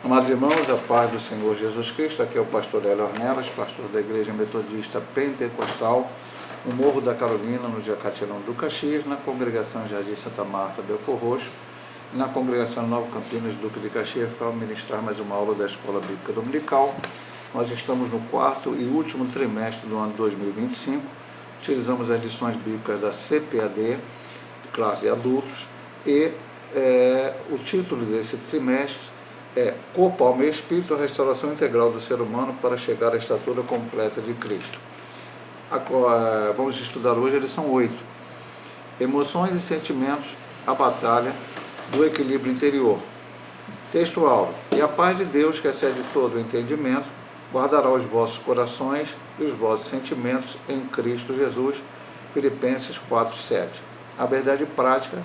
Amados irmãos, a paz do Senhor Jesus Cristo. Aqui é o pastor Hélio Ornelas, pastor da Igreja Metodista Pentecostal, no Morro da Carolina, no Jacatirão do Caxias, na congregação Jardim Santa Marta, Belfor Roxo, e na congregação Nova Campinas, Duque de Caxias, para ministrar mais uma aula da Escola Bíblica Dominical. Nós estamos no quarto e último trimestre do ano 2025, utilizamos as lições bíblicas da CPAD, classe de adultos, e o título desse trimestre é Corpo, Alma e Espírito, a restauração integral do ser humano para chegar à estatura completa de Cristo. Vamos estudar hoje a lição 8. Emoções e sentimentos, a batalha do equilíbrio interior. Texto áureo. E a paz de Deus, que excede todo o entendimento, guardará os vossos corações e os vossos sentimentos em Cristo Jesus. Filipenses 4:7. A verdade prática,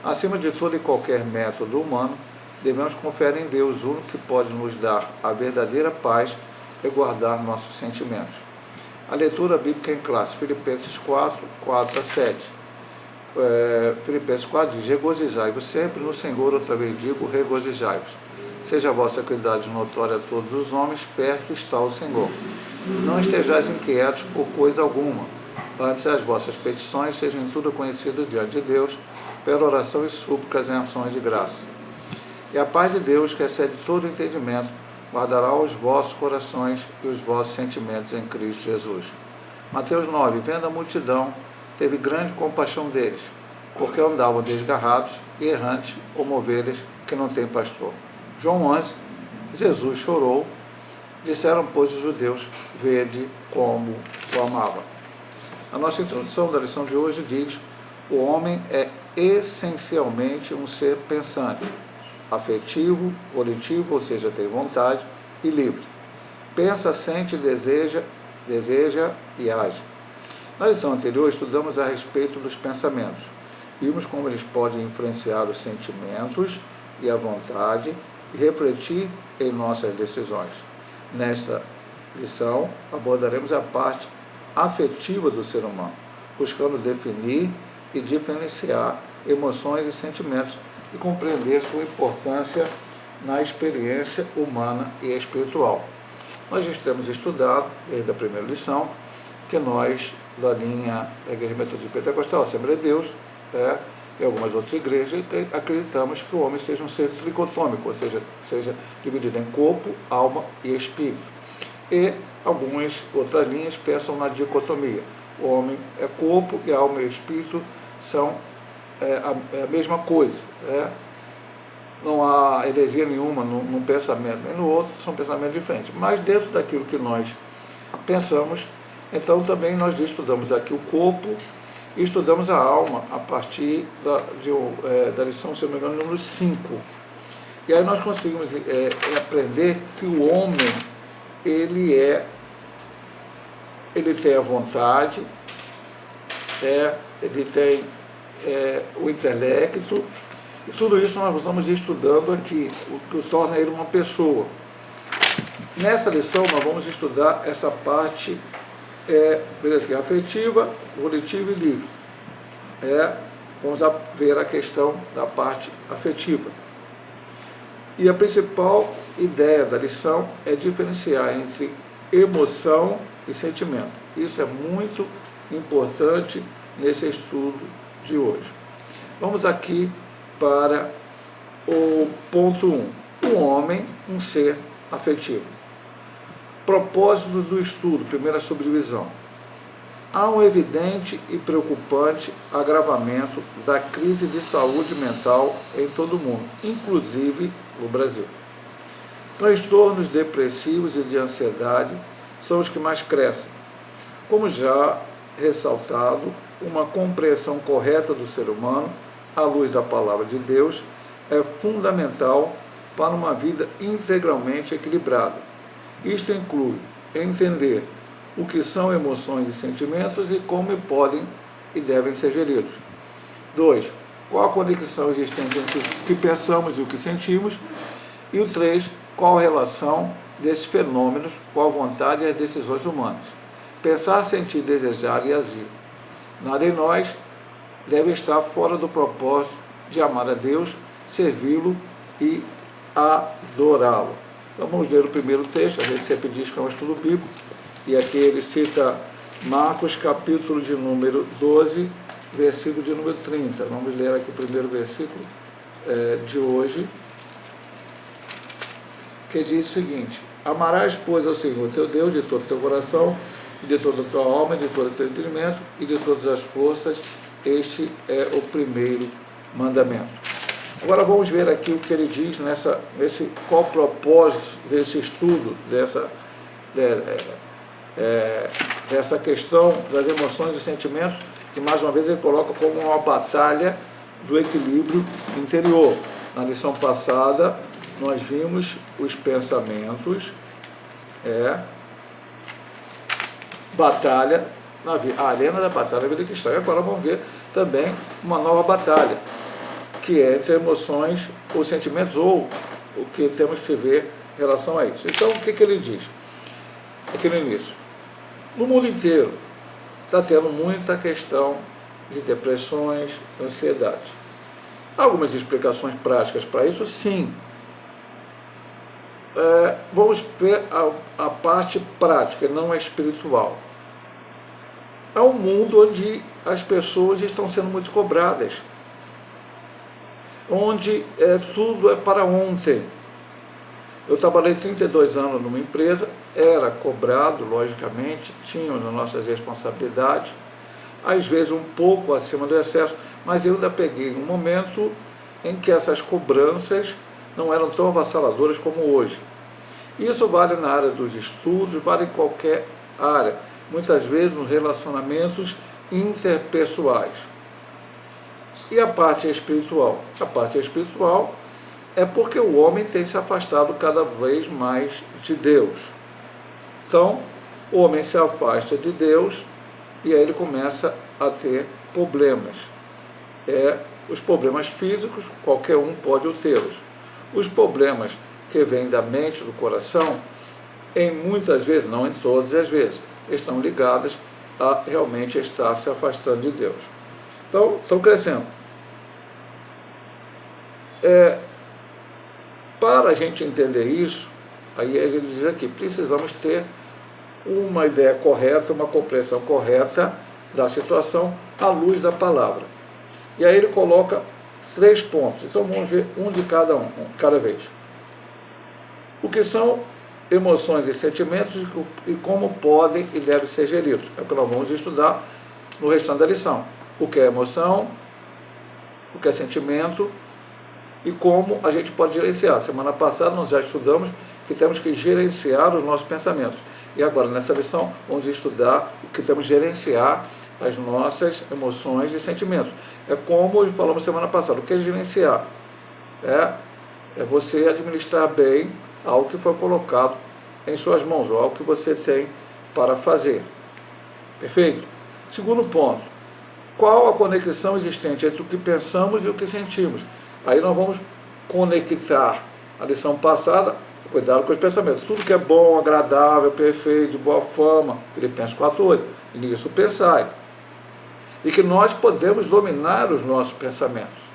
acima de todo e qualquer método humano, devemos confiar em Deus, o único que pode nos dar a verdadeira paz e guardar nossos sentimentos. A leitura bíblica em classe, Filipenses 4:4-7. Filipenses 4 diz: regozijai-vos sempre no Senhor, outra vez digo, regozijai-vos. Seja a vossa cuidade notória a todos os homens, perto está o Senhor. Não estejais inquietos por coisa alguma, antes as vossas petições sejam em tudo conhecidas diante de Deus, pela oração e súplicas em ações de graça. E a paz de Deus, que excede todo o entendimento, guardará os vossos corações e os vossos sentimentos em Cristo Jesus. Mateus 9. Vendo a multidão, teve grande compaixão deles, porque andavam desgarrados e errantes, como ovelhas que não têm pastor. João 11. Jesus chorou. Disseram, pois, os judeus: vede como o amava. A nossa introdução da lição de hoje diz: o homem é essencialmente um ser pensante, afetivo, volitivo, ou seja, tem vontade, e livre. Pensa, sente, deseja e age. Na lição anterior, estudamos a respeito dos pensamentos. Vimos como eles podem influenciar os sentimentos e a vontade e refletir em nossas decisões. Nesta lição, abordaremos a parte afetiva do ser humano, buscando definir e diferenciar emoções e sentimentos e compreender sua importância na experiência humana e espiritual. Nós já temos estudado, desde a primeira lição, que nós, da linha da Igreja Metodista Pentecostal, Assembleia de Deus, e algumas outras igrejas, acreditamos que o homem seja um ser tricotômico, ou seja dividido em corpo, alma e espírito. E algumas outras linhas pensam na dicotomia. O homem é corpo e a alma e espírito são a mesma coisa. Não há heresia nenhuma num pensamento nem no outro, são pensamentos diferentes. Mas dentro daquilo que nós pensamos, então também nós estudamos aqui o corpo e estudamos a alma a partir da lição, se não me engano, número 5. E aí nós conseguimos aprender que o homem, ele tem a vontade, ele tem o intelecto, e tudo isso nós vamos estudando aqui, o que torna ele uma pessoa. Nessa lição nós vamos estudar essa parte afetiva, volitiva e livre. Vamos ver a questão da parte afetiva. E a principal ideia da lição é diferenciar entre emoção e sentimento. Isso é muito importante nesse estudo de hoje. Vamos aqui para o ponto 1. O homem, um ser afetivo. Propósito do estudo, primeira subdivisão. Há um evidente e preocupante agravamento da crise de saúde mental em todo o mundo, inclusive no Brasil. Transtornos depressivos e de ansiedade são os que mais crescem. Como já ressaltado, uma compreensão correta do ser humano, à luz da palavra de Deus, é fundamental para uma vida integralmente equilibrada. Isto inclui entender o que são emoções e sentimentos e como podem e devem ser geridos. 2. Qual a conexão existente entre o que pensamos e o que sentimos? E o 3. Qual a relação desses fenômenos com a vontade e as decisões humanas? Pensar, sentir, desejar e agir. Nada em nós deve estar fora do propósito de amar a Deus, servi-lo e adorá-lo. Então vamos ler o primeiro texto, a gente sempre diz que é um estudo bíblico, e aqui ele cita Marcos, capítulo de número 12, versículo de número 30. Vamos ler aqui o primeiro versículo de hoje, que diz o seguinte: amarás, pois, ao Senhor teu Deus de todo o teu coração, de toda a tua alma, de todo o teu entendimento e de todas as forças. Este é o primeiro mandamento. Agora vamos ver aqui o que ele diz qual o propósito desse estudo, dessa questão das emoções e sentimentos, que mais uma vez ele coloca como uma batalha do equilíbrio interior. Na lição passada nós vimos os pensamentos, batalha na vida, a arena da batalha da vida cristã. E agora vamos ver também uma nova batalha, que é entre emoções ou sentimentos, ou o que temos que ver em relação a isso. Então, o que ele diz aqui no início? No mundo inteiro está tendo muita questão de depressões, ansiedade. Algumas explicações práticas para isso, sim. Vamos ver a parte prática, não a espiritual. É um mundo onde as pessoas estão sendo muito cobradas, onde tudo é para ontem. Eu trabalhei 32 anos numa empresa, era cobrado, logicamente, tínhamos as nossas responsabilidades, às vezes um pouco acima do excesso, mas eu ainda peguei um momento em que essas cobranças não eram tão avassaladoras como hoje. Isso vale na área dos estudos, vale em qualquer área, muitas vezes nos relacionamentos interpessoais. E a parte espiritual? A parte espiritual é porque o homem tem se afastado cada vez mais de Deus. Então, o homem se afasta de Deus e aí ele começa a ter problemas. Os problemas físicos, qualquer um pode tê-los. Os problemas que vêm da mente, do coração, em muitas vezes, não em todas as vezes, estão ligadas a realmente estar se afastando de Deus. Então, estão crescendo. Para a gente entender isso, aí ele diz aqui, precisamos ter uma ideia correta, uma compreensão correta da situação à luz da palavra. E aí ele coloca 3 pontos. Então vamos ver um de cada vez. O que são emoções e sentimentos e como podem e devem ser geridos. É o que nós vamos estudar no restante da lição. O que é emoção, o que é sentimento e como a gente pode gerenciar. Semana passada nós já estudamos que temos que gerenciar os nossos pensamentos. E agora, nessa lição, vamos estudar o que temos que gerenciar as nossas emoções e sentimentos. É como falamos semana passada, o que é gerenciar? É você administrar bem algo que foi colocado em suas mãos, ou algo que você tem para fazer. Perfeito? Segundo ponto, qual a conexão existente entre o que pensamos e o que sentimos? Aí nós vamos conectar a lição passada, cuidado com os pensamentos. Tudo que é bom, agradável, perfeito, de boa fama, Filipenses 4:8, e nisso pensai. E que nós podemos dominar os nossos pensamentos.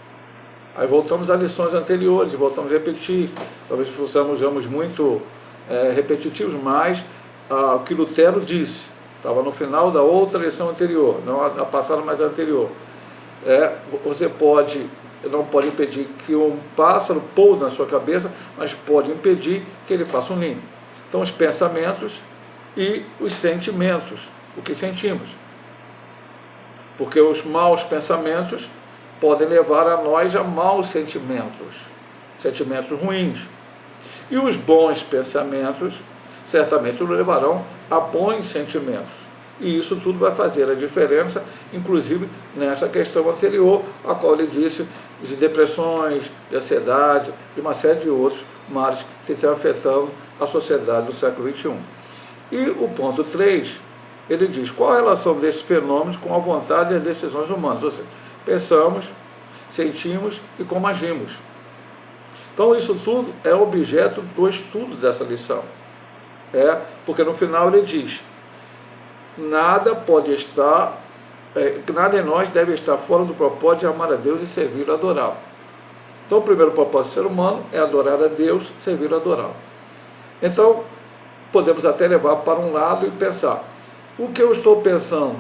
Aí voltamos a lições anteriores, voltamos a repetir, talvez sejamos muito repetitivos, mas o que Lutero disse, estava no final da outra lição anterior, não a passada, mas a anterior. Você não pode impedir que um pássaro pouse na sua cabeça, mas pode impedir que ele faça um ninho. Então, os pensamentos e os sentimentos, o que sentimos. Porque os maus pensamentos podem levar a nós a maus sentimentos, sentimentos ruins. E os bons pensamentos certamente nos levarão a bons sentimentos. E isso tudo vai fazer a diferença, inclusive nessa questão anterior, a qual ele disse de depressões, de ansiedade, de uma série de outros males que estão afetando a sociedade do século XXI. E o ponto 3, ele diz, qual a relação desses fenômenos com a vontade e as decisões humanas? Ou seja, pensamos, sentimos e como agimos. Então isso tudo é objeto do estudo dessa lição. Porque no final ele diz, nada em nós deve estar fora do propósito de amar a Deus e servi-lo e adorá-lo. Então o primeiro propósito do ser humano é adorar a Deus, servi-lo e adorá-lo. Então, podemos até levar para um lado e pensar, o que eu estou pensando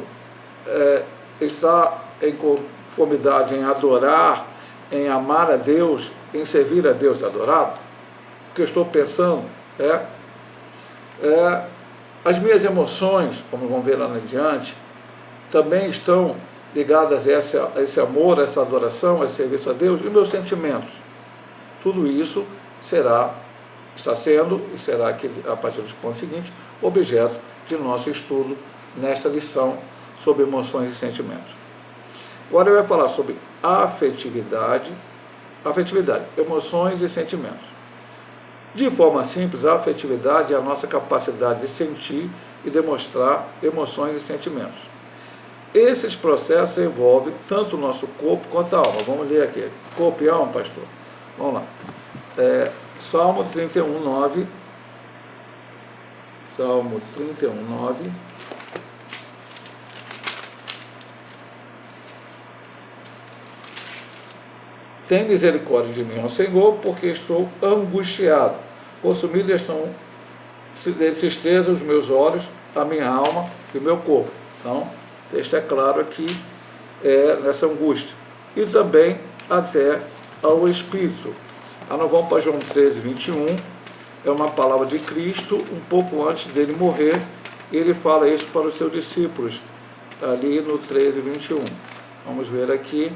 está em conformidade em adorar, em amar a Deus, em servir a Deus adorado? O que eu estou pensando as minhas emoções, como vamos ver lá adiante, também estão ligadas a esse amor, a essa adoração, a esse serviço a Deus, e meus sentimentos. Tudo isso está sendo, e será que, a partir dos pontos seguintes, objeto de nosso estudo nesta lição sobre emoções e sentimentos. Agora eu vou falar sobre afetividade, emoções e sentimentos. De forma simples, a afetividade é a nossa capacidade de sentir e demonstrar emoções e sentimentos. Esses processos envolvem tanto o nosso corpo quanto a alma. Vamos ler aqui. Corpo e alma, pastor? Vamos lá. Salmo 31:9. Salmo 31:9. Tem misericórdia de mim, ó Senhor, porque estou angustiado. Consumido estão de tristeza os meus olhos, a minha alma e o meu corpo. Então, o texto é claro aqui, nessa angústia. E também até ao Espírito. Nós vamos para João 13:21, é uma palavra de Cristo, um pouco antes dele morrer, e ele fala isso para os seus discípulos, ali no 13:21. Vamos ver aqui.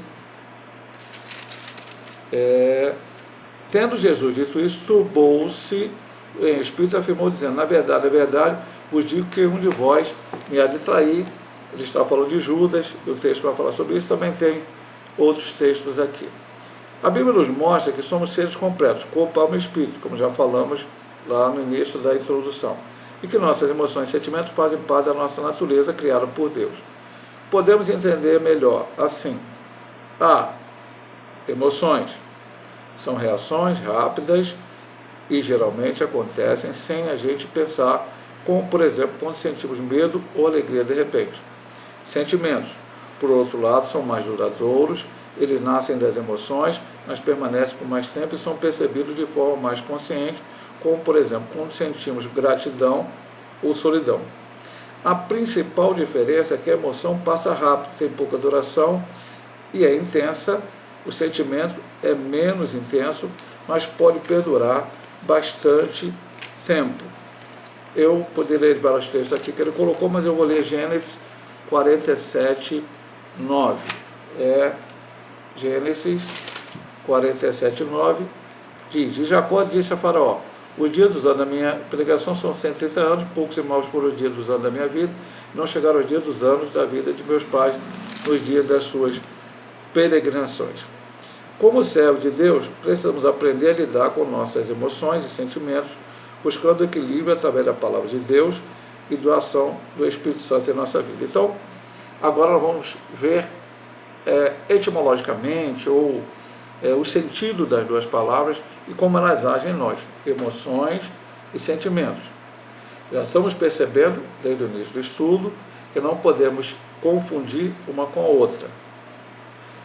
Tendo Jesus dito isso, turbou-se em espírito e afirmou, dizendo, na verdade, vos digo que um de vós me há de trair. Ele está falando de Judas, e o texto vai falar sobre isso, também tem outros textos aqui. A Bíblia nos mostra que somos seres completos, corpo, alma e espírito, como já falamos lá no início da introdução, e que nossas emoções e sentimentos fazem parte da nossa natureza criada por Deus. Podemos entender melhor assim. Emoções são reações rápidas e geralmente acontecem sem a gente pensar, como por exemplo quando sentimos medo ou alegria de repente. Sentimentos, por outro lado, são mais duradouros, eles nascem das emoções, mas permanecem por mais tempo e são percebidos de forma mais consciente, como por exemplo quando sentimos gratidão ou solidão. A principal diferença é que a emoção passa rápido, tem pouca duração e é intensa. O sentimento é menos intenso, mas pode perdurar bastante tempo. Eu poderia ler vários textos aqui que ele colocou, mas eu vou ler Gênesis 47:9. Gênesis 47:9 diz, e Jacó disse a Faraó, os dias dos anos da minha pregação são 130 anos, poucos e maus foram os dias dos anos da minha vida, não chegaram os dias dos anos da vida de meus pais, nos dias das suas peregrinações. Como servo de Deus, precisamos aprender a lidar com nossas emoções e sentimentos, buscando equilíbrio através da palavra de Deus e da ação do Espírito Santo em nossa vida. Então, agora nós vamos ver etimologicamente o sentido das duas palavras e como elas agem em nós, emoções e sentimentos. Já estamos percebendo, desde o início do estudo, que não podemos confundir uma com a outra.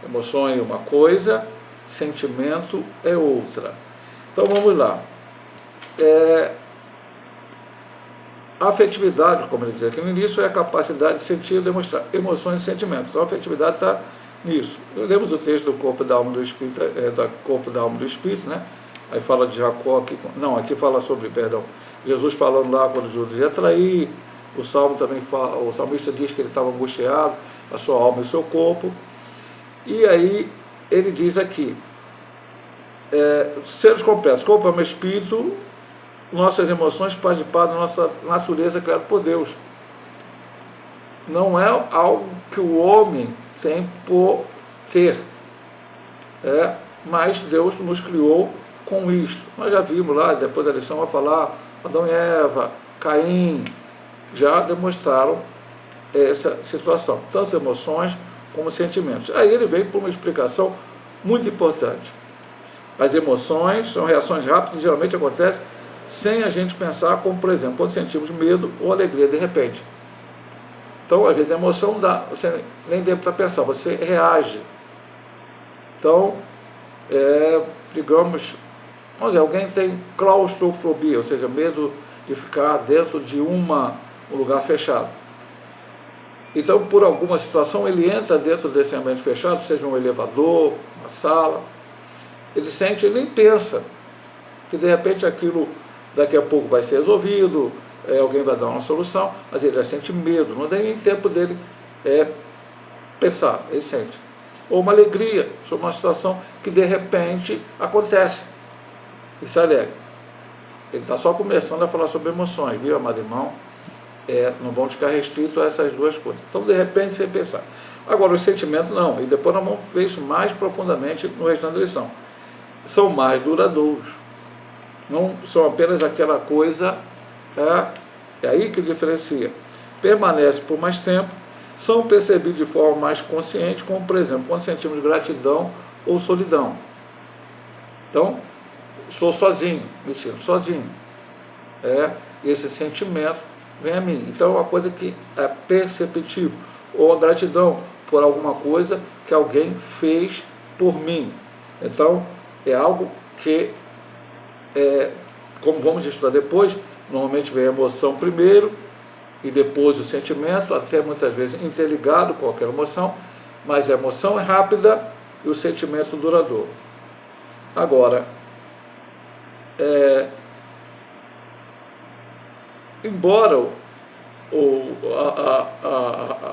Emoção é uma coisa, sentimento é outra. Então vamos lá. A afetividade, como ele diz aqui no início, é a capacidade de sentir e demonstrar emoções e sentimentos. Então a afetividade está nisso. Lemos o texto do corpo, da alma e do espírito, do corpo, da alma e do espírito, né? Aí fala de Jacó, aqui fala sobre, Jesus falando lá quando Judas ia trair, o Salmo também fala, o salmista diz que ele estava angustiado, a sua alma e o seu corpo. E aí ele diz aqui, seres completos, corpo, alma e espírito, nossas emoções fazem parte da nossa natureza criada por Deus. Não é algo que o homem tem por ter, mas Deus nos criou com isto. Nós já vimos lá, depois da lição vai falar, Adão e Eva, Caim, já demonstraram essa situação, tanto emoções como sentimentos. Aí ele vem por uma explicação muito importante. As emoções são reações rápidas e geralmente acontecem sem a gente pensar, como por exemplo, quando sentimos medo ou alegria de repente. Então, às vezes a emoção você nem deu para pensar, você reage. Então, digamos, Vamos dizer, alguém tem claustrofobia, ou seja, medo de ficar dentro de um lugar fechado. Então, por alguma situação, ele entra dentro desse ambiente fechado, seja um elevador, uma sala, ele sente, ele nem pensa que de repente aquilo daqui a pouco vai ser resolvido, alguém vai dar uma solução, mas ele já sente medo, não tem nem tempo dele pensar, ele sente. Ou uma alegria sobre uma situação que de repente acontece, e se alegra. Ele está só começando a falar sobre emoções, viu, amado irmão? Não vamos ficar restritos a essas duas coisas. Então, de repente, sem pensar. Agora, os sentimentos não, e depois nós vamos ver isso mais profundamente no restante da lição. São mais duradouros. Não são apenas aquela coisa, é aí que diferencia. Permanece por mais tempo, são percebidos de forma mais consciente, como, por exemplo, quando sentimos gratidão ou solidão. Então, sou sozinho, me sinto sozinho. E esse sentimento vem a mim. Então, é uma coisa que é perceptível. Ou a gratidão por alguma coisa que alguém fez por mim. Então, é algo que, como vamos estudar depois, normalmente vem a emoção primeiro, e depois o sentimento, até muitas vezes interligado com qualquer emoção, mas a emoção é rápida e o sentimento duradouro. Agora, embora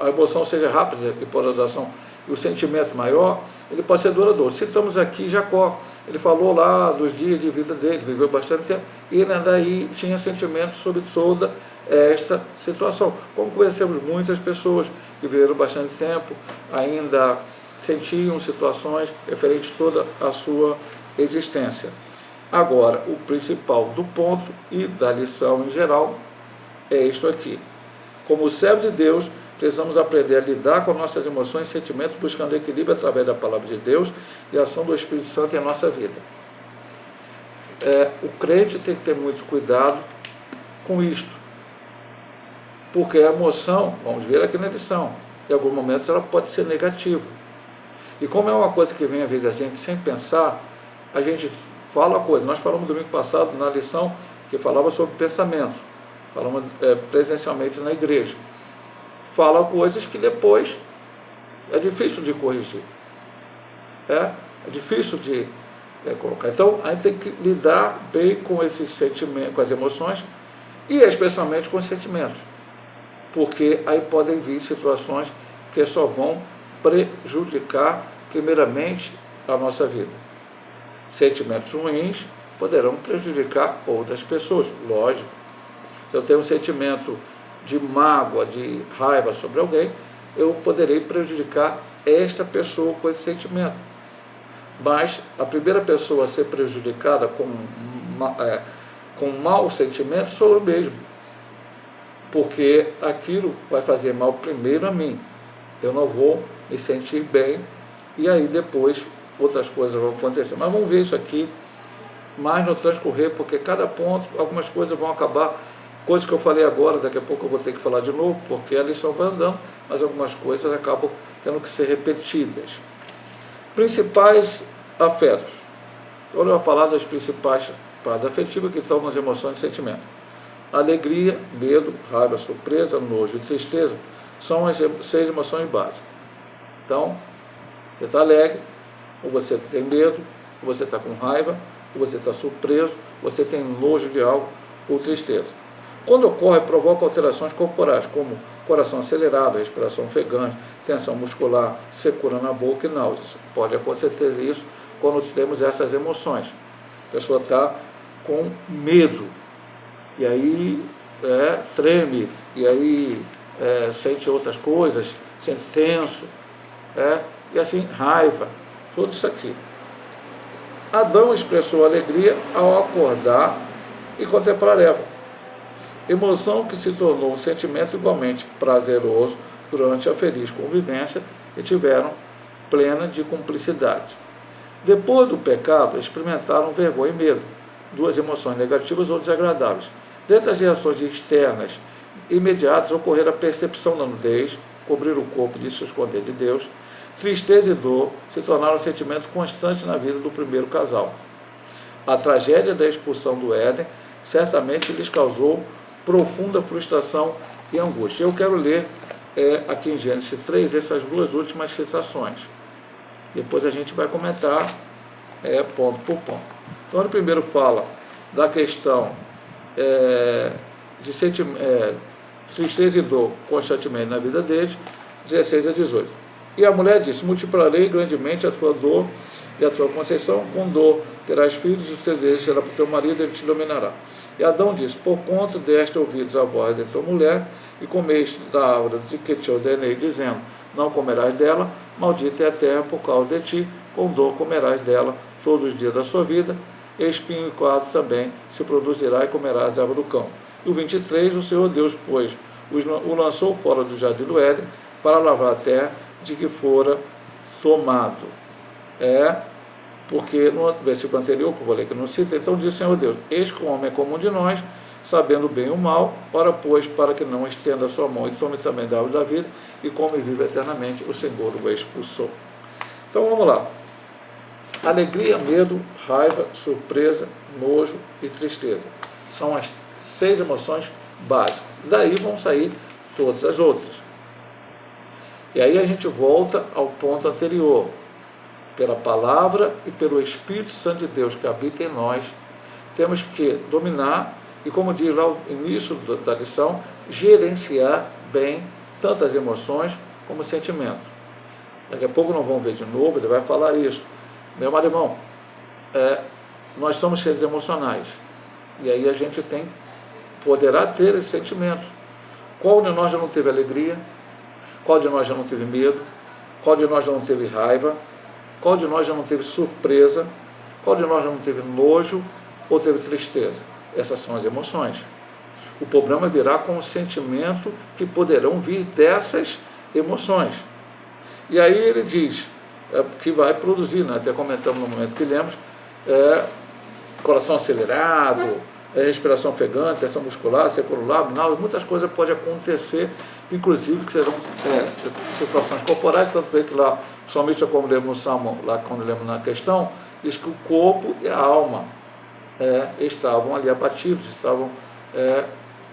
a emoção seja rápida e por adoração, e o sentimento maior, ele pode ser duradouro. Citamos aqui Jacó, ele falou lá dos dias de vida dele, viveu bastante tempo, e ele ainda aí tinha sentimentos sobre toda esta situação. Como conhecemos muitas pessoas que viveram bastante tempo, ainda sentiam situações referentes a toda a sua existência. Agora, o principal do ponto e da lição em geral é isto aqui. Como servo de Deus, precisamos aprender a lidar com nossas emoções e sentimentos, buscando equilíbrio através da palavra de Deus e a ação do Espírito Santo em nossa vida. O crente tem que ter muito cuidado com isto, porque a emoção, vamos ver aqui na lição, em alguns momentos ela pode ser negativa. E como é uma coisa que vem às vezes a gente sem pensar, a gente fala a coisa. Nós falamos domingo passado na lição que falava sobre pensamento, falamos presencialmente na igreja. Fala coisas que depois é difícil de corrigir, é difícil de colocar. Então a gente tem que lidar bem com esses sentimentos, com as emoções e especialmente com os sentimentos, porque aí podem vir situações que só vão prejudicar primeiramente a nossa vida. Sentimentos ruins poderão prejudicar outras pessoas, lógico. Se eu tenho um sentimento de mágoa, de raiva sobre alguém, eu poderei prejudicar esta pessoa com esse sentimento. Mas a primeira pessoa a ser prejudicada com mau sentimento sou eu mesmo, porque aquilo vai fazer mal primeiro a mim. Eu não vou me sentir bem e aí depois outras coisas vão acontecer. Mas vamos ver isso aqui mais no transcorrer, porque cada ponto, algumas coisas vão acabar, coisas que eu falei agora, daqui a pouco eu vou ter que falar de novo, porque a lição vai andando, mas algumas coisas acabam tendo que ser repetidas. Principais afetos. Eu vou falar das principais partes afetivas, que estão nas emoções e sentimentos. Alegria, medo, raiva, surpresa, nojo e tristeza são as 6 emoções básicas. Então, você está alegre, ou você tem medo, ou você está com raiva, ou você está surpreso, você tem nojo de algo, ou tristeza. Quando ocorre, provoca alterações corporais, como coração acelerado, respiração ofegante, tensão muscular, secura na boca e náuseas. Pode acontecer isso quando temos essas emoções. A pessoa está com medo, e aí treme, e aí sente outras coisas, sente tenso, e assim, raiva, tudo isso aqui. Adão expressou alegria ao acordar e contemplar Eva, emoção que se tornou um sentimento igualmente prazeroso durante a feliz convivência que tiveram plena de cumplicidade. Depois do pecado, experimentaram vergonha e medo, 2 emoções negativas ou desagradáveis. Dentre as reações externas imediatas ocorreram a percepção da nudez, cobrir o corpo de se esconder de Deus. Tristeza e dor se tornaram um sentimento constante na vida do primeiro casal. A tragédia da expulsão do Éden certamente lhes causou profunda frustração e angústia. Eu quero ler aqui em Gênesis 3 essas duas últimas citações. Depois a gente vai comentar ponto por ponto. Então, ele primeiro fala da questão de tristeza e dor constantemente na vida deles, 16 a 18. E a mulher disse: multiplicarei grandemente a tua dor e a tua conceição, com dor terás filhos, e os teus desejos será para o teu marido, ele te dominará. E Adão disse: por conta deste ouvidos a voz da tua mulher, e comeste da árvore de que te ordenei, dizendo: não comerás dela, maldita é a terra por causa de ti, com dor comerás dela todos os dias da sua vida, e espinho e quadro também se produzirá, e comerás a árvore do cão. E o 23, o Senhor Deus, pois, o lançou fora do jardim do Éden, para lavar a terra de que fora tomado. Porque no versículo anterior, que eu vou ler que não cita, então diz o Senhor Deus: eis que o homem é comum de nós, sabendo o bem e o mal, ora, pois, para que não estenda a sua mão e tome também da árvore da vida, e come e vive eternamente, o Senhor o expulsou. Então vamos lá. Alegria, medo, raiva, surpresa, nojo e tristeza. São as 6 emoções básicas. Daí vão sair todas as outras. E aí a gente volta ao ponto anterior. Pela palavra e pelo Espírito Santo de Deus que habita em nós, temos que dominar e, como diz lá no início da lição, gerenciar bem tanto as emoções como os sentimentos. Daqui a pouco nós vamos ver de novo, ele vai falar isso. Meu amado irmão, nós somos seres emocionais. E aí a gente poderá ter esses sentimentos. Qual de nós já não teve alegria? Qual de nós já não teve medo? Qual de nós já não teve raiva? Qual de nós já não teve surpresa? Qual de nós já não teve nojo ou teve tristeza? Essas são as emoções. O problema virá com o sentimento que poderão vir dessas emoções. E aí ele diz que vai produzir, né? Até comentamos no momento que lemos, coração acelerado, respiração ofegante, tensão muscular, celular, abdominal, muitas coisas podem acontecer, inclusive que serão situações corporais, tanto que lá, somente como lemos no Salmo, lá quando lemos na questão, diz que o corpo e a alma estavam ali abatidos, estavam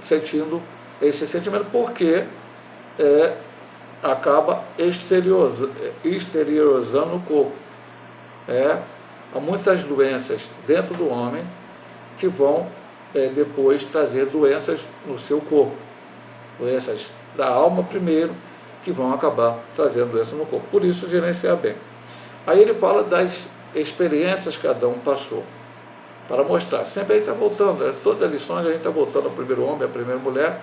sentindo esse sentimento, porque acaba exteriorizando o corpo. Há muitas doenças dentro do homem que vão depois trazer doenças no seu corpo. Doenças da alma primeiro, que vão acabar trazendo doença no corpo. Por isso, gerenciar bem. Aí ele fala das experiências que Adão passou, para mostrar. Sempre a gente está voltando, todas as lições a gente está voltando ao primeiro homem, à primeira mulher,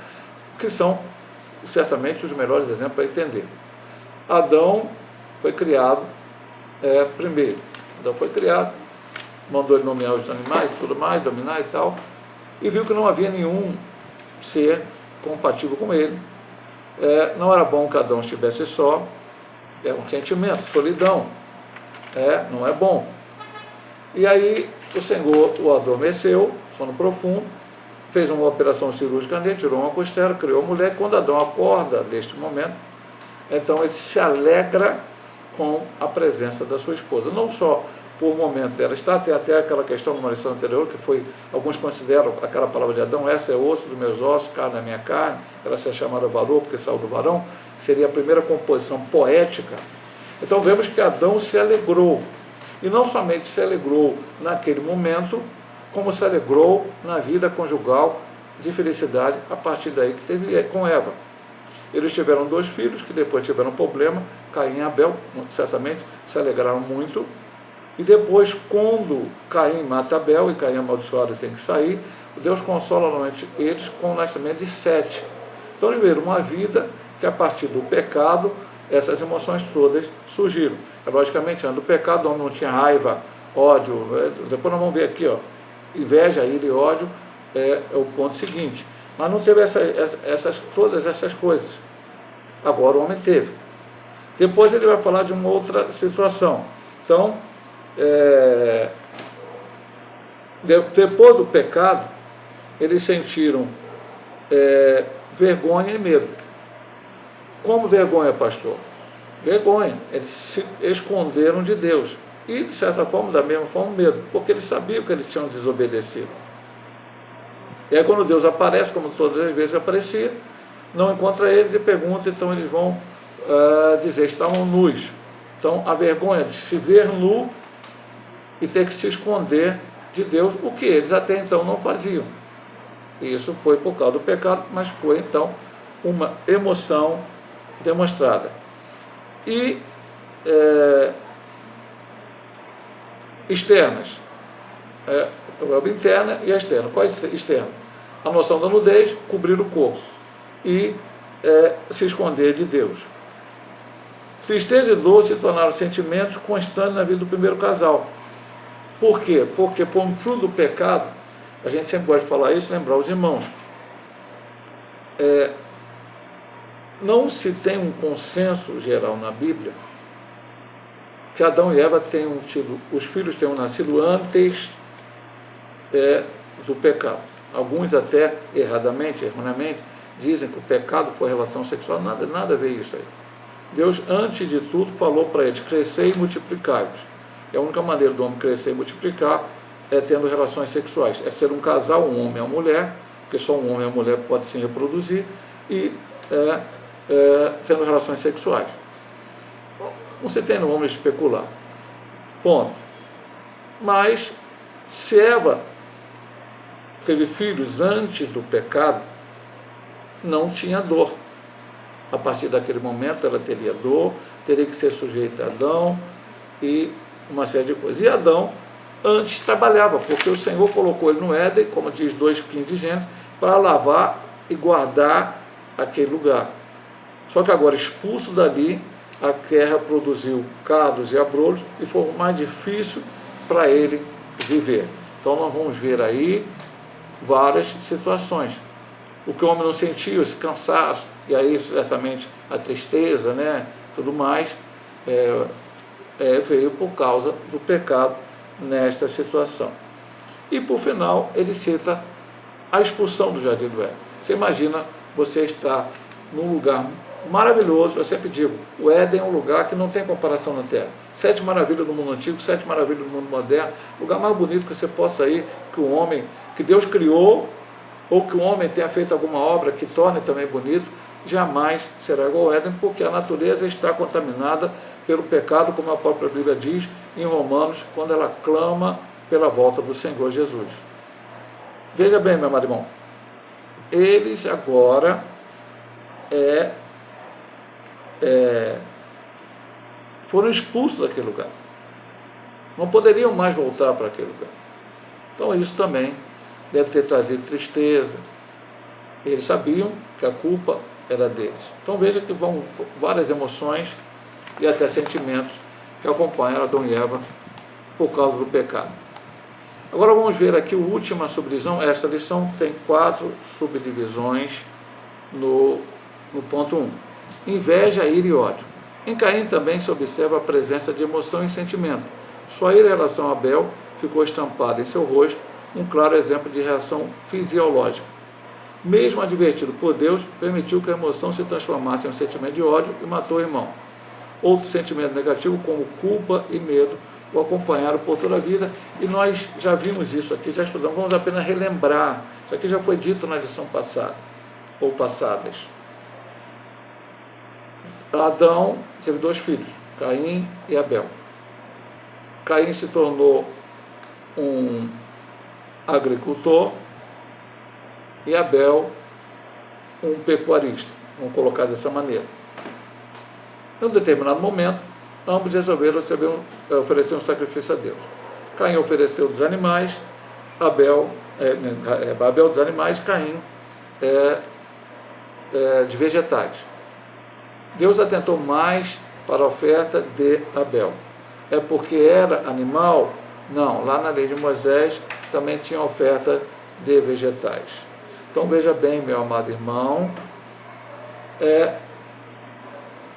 que são certamente os melhores exemplos para entender. Adão foi criado primeiro. Adão foi criado, mandou ele nomear os animais e tudo mais, dominar e tal, e viu que não havia nenhum ser compatível com ele. Não era bom que Adão estivesse só, um sentimento, solidão, não é bom. E aí o Senhor o adormeceu, sono profundo, fez uma operação cirúrgica nele, tirou uma costela, criou a mulher. Quando Adão acorda neste momento, então ele se alegra com a presença da sua esposa, não só por um momento dela estar, tem até aquela questão numa lição anterior, que foi, alguns consideram aquela palavra de Adão, essa é osso dos meus ossos, carne da minha carne, ela se chamada varão, porque saiu do varão, seria a primeira composição poética. Então vemos que Adão se alegrou, e não somente se alegrou naquele momento, como se alegrou na vida conjugal de felicidade a partir daí que teve com Eva. Eles tiveram 2 filhos, que depois tiveram um problema, Caim e Abel, certamente se alegraram muito, e depois, quando Caim mata Abel, e Caim amaldiçoado tem que sair, Deus consola novamente eles com o nascimento de Sete. Então eles viram uma vida que a partir do pecado, essas emoções todas surgiram. Logicamente, antes do pecado, onde não tinha raiva, ódio, depois nós vamos ver aqui, inveja, ira e ódio, é o ponto seguinte. Mas não teve todas essas coisas. Agora o homem teve. Depois ele vai falar de uma outra situação. Então, depois do pecado, eles sentiram vergonha e medo. Como vergonha, pastor? Vergonha. Eles se esconderam de Deus. E, de certa forma, da mesma forma, o medo, porque eles sabiam que eles tinham desobedecido. E aí, quando Deus aparece, como todas as vezes aparecia, não encontra eles e pergunta, então eles vão dizer, estavam nus. Então, a vergonha de se ver nu e ter que se esconder de Deus, o que eles até então não faziam. E isso foi por causa do pecado, mas foi, então, uma emoção demonstrada. E externas, a web interna e a externa. Qual é a externa? A noção da nudez, cobrir o corpo e se esconder de Deus. Tristeza e dor se tornaram sentimentos constantes na vida do primeiro casal. Por quê? Porque por um fruto do pecado, a gente sempre gosta de falar isso, lembrar os irmãos, não se tem um consenso geral na Bíblia que Adão e Eva tenham tido, os filhos tenham nascido antes do pecado. Alguns até erradamente, erroneamente, dizem que o pecado foi relação sexual. Nada a ver isso aí. Deus, antes de tudo, falou para eles, crescer e multiplicai-vos. E a única maneira do homem crescer e multiplicar é tendo relações sexuais. É ser um casal, um homem e uma mulher, porque só um homem e uma mulher podem se reproduzir, e tendo relações sexuais. Não se tem no homem especular. Ponto. Mas, se Eva teve filhos antes do pecado, não tinha dor. A partir daquele momento ela teria dor, teria que ser sujeita a Adão e uma série de coisas. E Adão antes trabalhava, porque o Senhor colocou ele no Éden, como diz 2,15 de Gênesis, para lavar e guardar aquele lugar. Só que agora, expulso dali, a terra produziu cardos e abrolhos e foi mais difícil para ele viver. Então nós vamos ver aí várias situações. O que o homem não sentiu, esse cansaço, e aí certamente a tristeza, né, tudo mais, veio por causa do pecado nesta situação. E por final ele cita a expulsão do Jardim do Éden. Você imagina você estar num lugar maravilhoso, eu sempre digo, o Éden é um lugar que não tem comparação na Terra. 7 maravilhas do mundo antigo, 7 maravilhas do mundo moderno, lugar mais bonito que você possa ir, que Deus criou, ou que o homem tenha feito alguma obra que torne também bonito, jamais será igual ao Éden, porque a natureza está contaminada pelo pecado, como a própria Bíblia diz em Romanos, quando ela clama pela volta do Senhor Jesus. Veja bem, meu amado irmão, eles agora foram expulsos daquele lugar. Não poderiam mais voltar para aquele lugar. Então isso também deve ter trazido tristeza. Eles sabiam que a culpa era deles. Então veja que vão várias emoções e até sentimentos que acompanham Adão e Eva por causa do pecado. Agora vamos ver aqui a última subdivisão. Essa lição tem 4 subdivisões no ponto 1. Inveja, ira e ódio. Em Caim também se observa a presença de emoção e sentimento. Sua ira em relação a Abel ficou estampada em seu rosto, um claro exemplo de reação fisiológica. Mesmo advertido por Deus, permitiu que a emoção se transformasse em um sentimento de ódio e matou o irmão. Outro sentimento negativo, como culpa e medo, o acompanharam por toda a vida, e nós já vimos isso aqui, já estudamos, vamos apenas relembrar. Isso aqui já foi dito na lição passada, ou passadas. Adão teve 2 filhos, Caim e Abel. Caim se tornou um agricultor e Abel um pecuarista, vamos colocar dessa maneira. Em um determinado momento, ambos resolveram oferecer um sacrifício a Deus. Caim ofereceu dos animais, Abel dos animais, Caim de vegetais. Deus atentou mais para a oferta de Abel. É porque era animal? Não, lá na lei de Moisés também tinha oferta de vegetais. Então veja bem, meu amado irmão,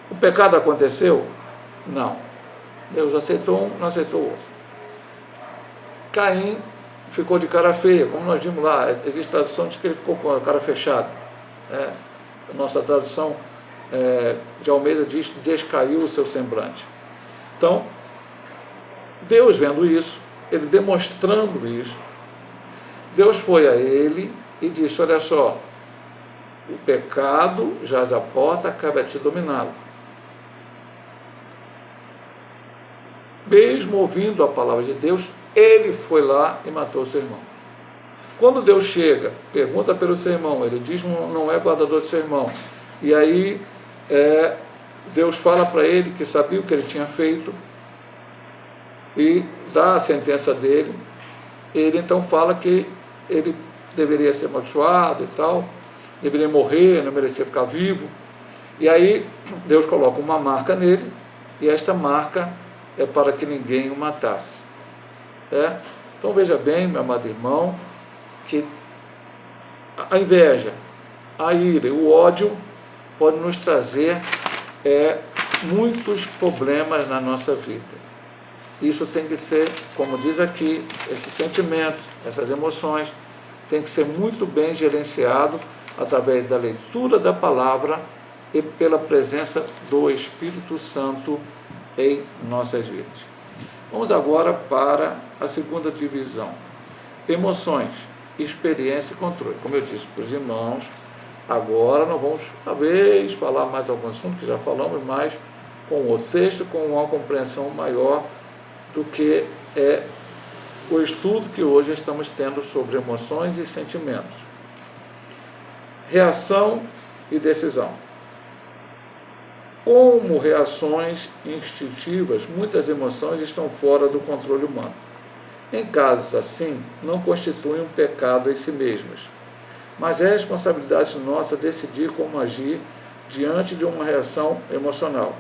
o pecado aconteceu? Não. Deus aceitou um, não aceitou o outro. Caim ficou de cara feia, como nós vimos lá, existe tradução de que ele ficou com a cara fechada. Nossa tradução de Almeida diz: descaiu o seu semblante. Então, Deus vendo isso, ele demonstrando isso, Deus foi a ele e disse: olha só, o pecado jaz à porta, cabe a ti dominá-lo. Mesmo ouvindo a palavra de Deus, ele foi lá e matou o seu irmão. Quando Deus chega, pergunta pelo seu irmão, ele diz que não é guardador do seu irmão. E aí Deus fala para ele que sabia o que ele tinha feito e dá a sentença dele. Ele então fala que ele deveria ser amaldiçoado e tal, deveria morrer, não merecia ficar vivo. E aí Deus coloca uma marca nele, e esta marca é para que ninguém o matasse. Então veja bem, meu amado irmão, que a inveja, a ira e o ódio podem nos trazer muitos problemas na nossa vida. Isso tem que ser, como diz aqui, esses sentimentos, essas emoções, tem que ser muito bem gerenciado através da leitura da palavra e pela presença do Espírito Santo em nossas vidas. Vamos agora para a segunda divisão: emoções, experiência e controle. Como eu disse para os irmãos, agora nós vamos talvez falar mais algum assunto que já falamos, mas com outro texto, com uma compreensão maior do que é o estudo que hoje estamos tendo sobre emoções e sentimentos. Reação e decisão. Como reações instintivas, muitas emoções estão fora do controle humano. Em casos assim, não constituem um pecado em si mesmas, mas é responsabilidade nossa decidir como agir diante de uma reação emocional.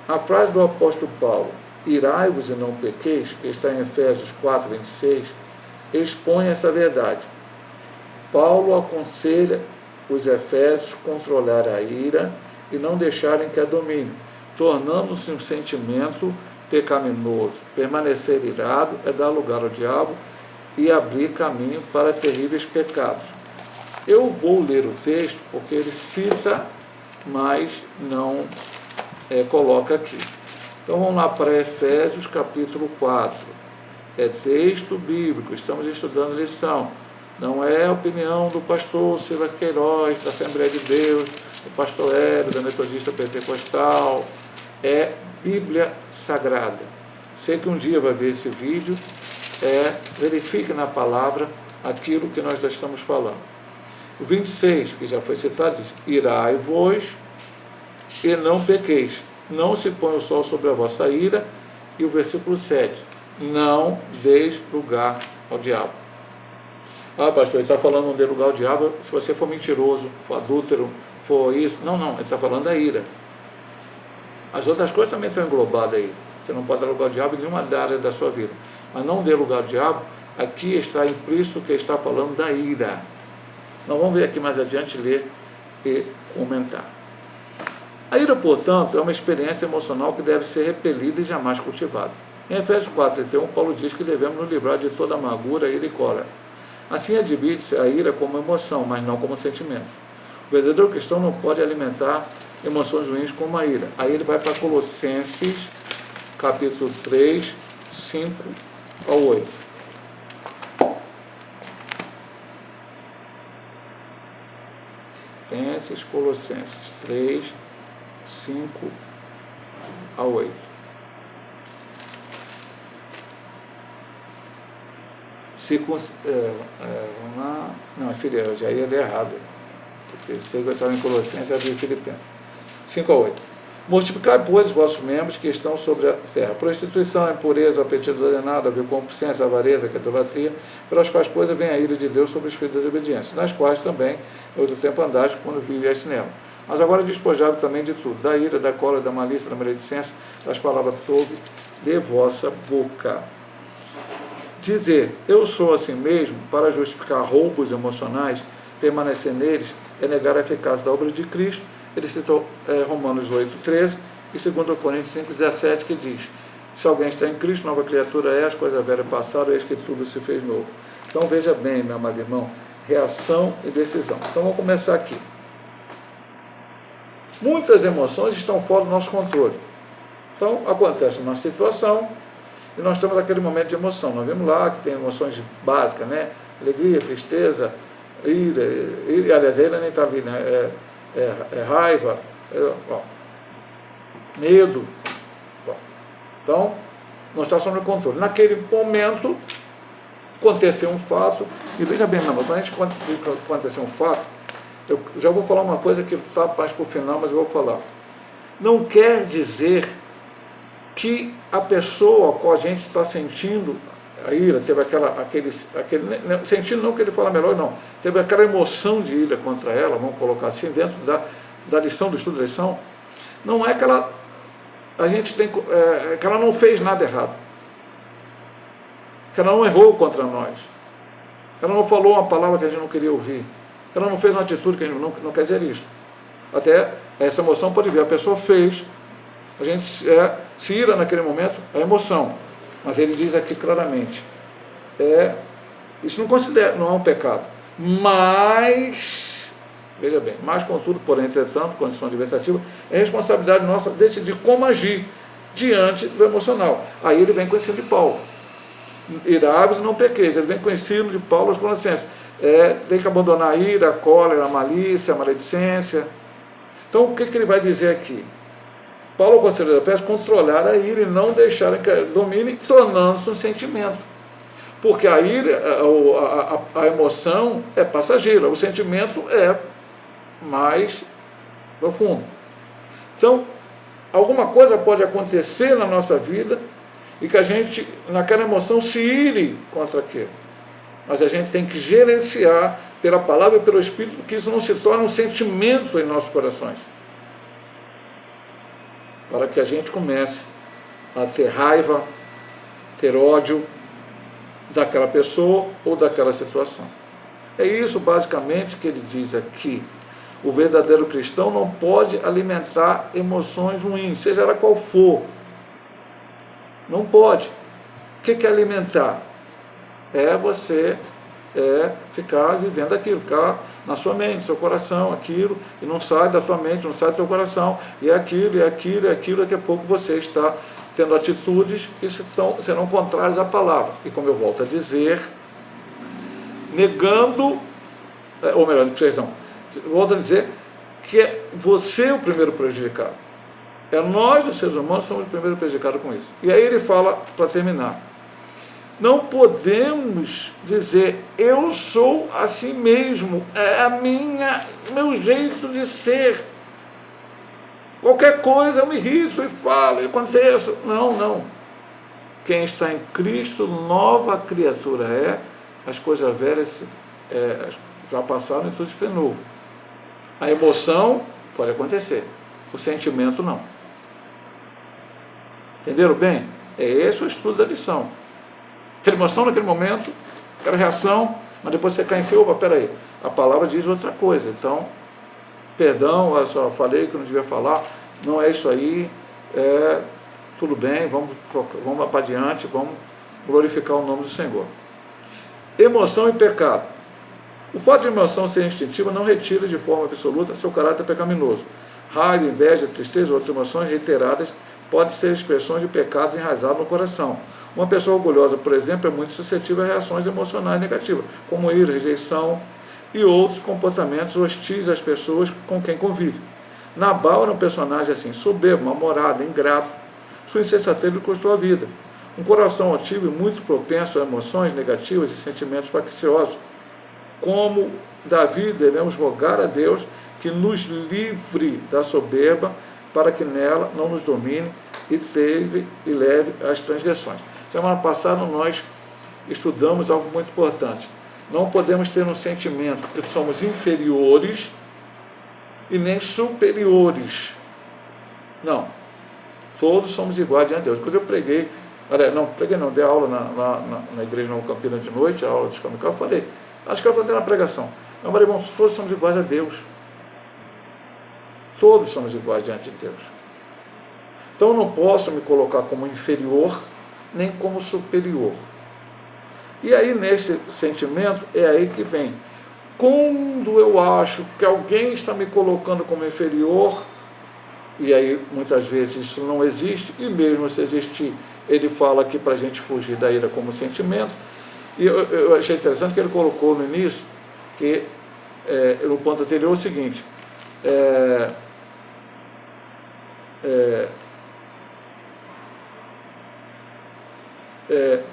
A frase do apóstolo Paulo, irai-vos e não pequeis, que está em Efésios 4, 26, expõe essa verdade. Paulo aconselha os efésios controlar a ira e não deixarem que a domine, tornando-se um sentimento pecaminoso. Permanecer irado é dar lugar ao diabo e abrir caminho para terríveis pecados. Eu vou ler o texto porque ele cita, mas não coloca aqui. Então vamos lá para Efésios capítulo 4. É texto bíblico, estamos estudando lição. Não é a opinião do pastor Silva Queiroz, da Assembleia de Deus, do pastor Hélio, da Metodista Pentecostal. É Bíblia Sagrada. Sei que um dia vai ver esse vídeo, verifique na palavra aquilo que nós já estamos falando. O 26, que já foi citado, diz: irai-vos e não pequeis, não se põe o sol sobre a vossa ira. E o versículo 7, não deis lugar ao diabo. Ah, pastor, ele está falando não dê lugar ao diabo se você for mentiroso, for adúltero, for isso. Não, ele está falando da ira. As outras coisas também estão englobadas aí. Você não pode dar lugar ao diabo em nenhuma área da sua vida. Mas não dê lugar ao diabo, aqui está implícito que está falando da ira. Nós vamos ver aqui mais adiante, ler e comentar. A ira, portanto, é uma experiência emocional que deve ser repelida e jamais cultivada. Em Efésios 4:31, Paulo diz que devemos nos livrar de toda amargura, ira e cólera. Assim admite-se a ira como emoção, mas não como sentimento. O verdadeiro cristão não pode alimentar emoções ruins como a ira. Aí ele vai para Colossenses, capítulo 3, 5 ao 8. Colossenses 3, 5 a 8. Vamos lá. Não, filha, eu já ia ler errado. Porque sei que eu estava em Colossenses e abri Filipenses. 5 a 8. Multiplicai, pois, os vossos membros que estão sobre a terra. Prostituição, impureza, apetite desordenado, a concupiscência, a avareza, que é a idolatria, pelas quais coisas vem a ira de Deus sobre os filhos da desobediência, nas quais também, em outro tempo andaste, quando viveste nela. Mas agora despojado também de tudo, da ira, da cólera, da malícia, da maledicência, das palavras torpes de vossa boca. Dizer, eu sou assim mesmo, para justificar roubos emocionais, permanecer neles, é negar a eficácia da obra de Cristo. Ele citou Romanos 8:13 e 2 Coríntios 5:17, que diz: se alguém está em Cristo, nova criatura é, as coisas velhas passaram, eis que tudo se fez novo. Então veja bem, meu amado irmão, reação e decisão. Então vamos começar aqui. Muitas emoções estão fora do nosso controle. Então acontece uma situação e nós temos aquele momento de emoção. Nós vemos lá que tem emoções básicas, né? Alegria, tristeza, ira, aliás, a ira nem está ali, né? Raiva, medo. Bom, então, não está sob controle. Naquele momento, aconteceu um fato, e veja bem, quando a gente aconteceu um fato, eu já vou falar uma coisa que está mais para o final, mas eu vou falar. Não quer dizer que a pessoa com a gente está sentindo a ira, teve aquele sentindo não que ele fala melhor, não, teve aquela emoção de ira contra ela, vamos colocar assim, dentro da lição, do estudo da lição, não é que que ela não fez nada errado, que ela não errou contra nós, ela não falou uma palavra que a gente não queria ouvir, ela não fez uma atitude que a gente não quer dizer isso. Até essa emoção pode vir, a pessoa fez, a gente se ira naquele momento, é emoção, mas ele diz aqui claramente, isso não é um pecado, mas, veja bem, mas contudo, porém, entretanto, condição adversativa, é responsabilidade nossa decidir como agir diante do emocional. Aí ele vem com o ensino de Paulo, iráveis e não pequeis, ele vem com o ensino de Paulo aos Colossenses, tem que abandonar a ira, a cólera, a malícia, a maledicência. Então, o que ele vai dizer aqui? Paulo aconselha a controlar a ira e não deixar que domine, tornando-se um sentimento. Porque a ira, a emoção é passageira, o sentimento é mais profundo. Então, alguma coisa pode acontecer na nossa vida e que a gente, naquela emoção, se ire contra aquilo. Mas a gente tem que gerenciar pela palavra e pelo Espírito, que isso não se torne um sentimento em nossos corações. Para que a gente comece a ter raiva, ter ódio daquela pessoa ou daquela situação. É isso basicamente que ele diz aqui. O verdadeiro cristão não pode alimentar emoções ruins, seja ela qual for. Não pode. O que é alimentar? É você ficar vivendo aquilo, ficar na sua mente, no seu coração, aquilo, e não sai da tua mente, não sai do teu coração, e é aquilo, daqui a pouco você está tendo atitudes que serão contrárias à palavra. E como eu volto a dizer, negando, ou melhor, perdão, volto a dizer que é você o primeiro prejudicado. Nós, os seres humanos, somos o primeiro prejudicado com isso. E aí ele fala, para terminar, não podemos dizer, eu sou assim mesmo, meu jeito de ser. Qualquer coisa eu me irrito e falo e aconteço. Não. Quem está em Cristo, nova criatura é, as coisas velhas já passaram e tudo se fez novo. A emoção pode acontecer, o sentimento não. Entenderam bem? É esse o estudo da lição. Aquela emoção naquele momento, aquela reação, mas depois você cai em si, opa, peraí, a palavra diz outra coisa, então, perdão, olha só, falei que eu não devia falar, não é isso aí, tudo bem, vamos para adiante, vamos glorificar o nome do Senhor. Emoção e pecado. O fato de emoção ser instintiva não retira de forma absoluta seu caráter pecaminoso. Raiva, inveja, tristeza ou outras emoções reiteradas podem ser expressões de pecados enraizados no coração. Uma pessoa orgulhosa, por exemplo, é muito suscetível a reações emocionais negativas, como ira, rejeição e outros comportamentos hostis às pessoas com quem convive. Nabal era um personagem assim, soberbo, mal-humorado, ingrato. Sua insensatez lhe custou a vida. Um coração altivo e muito propenso a emoções negativas e sentimentos facciosos. Como Davi, devemos rogar a Deus que nos livre da soberba, para que nela não nos domine e leve às transgressões. Semana passada nós estudamos algo muito importante. Não podemos ter um sentimento que somos inferiores e nem superiores. Não. Todos somos iguais diante de Deus. Depois eu preguei, dei aula na igreja Nova Campina de noite, a aula de escola, eu falei, acho que eu falei na pregação. Meu marido, irmãos, todos somos iguais a Deus. Todos somos iguais diante de Deus. Então eu não posso me colocar como inferior, nem como superior. E aí, nesse sentimento, é aí que vem. Quando eu acho que alguém está me colocando como inferior, e aí muitas vezes isso não existe, e mesmo se existir, ele fala aqui para a gente fugir da ira como sentimento. E eu achei interessante que ele colocou no início, que no ponto anterior, o seguinte,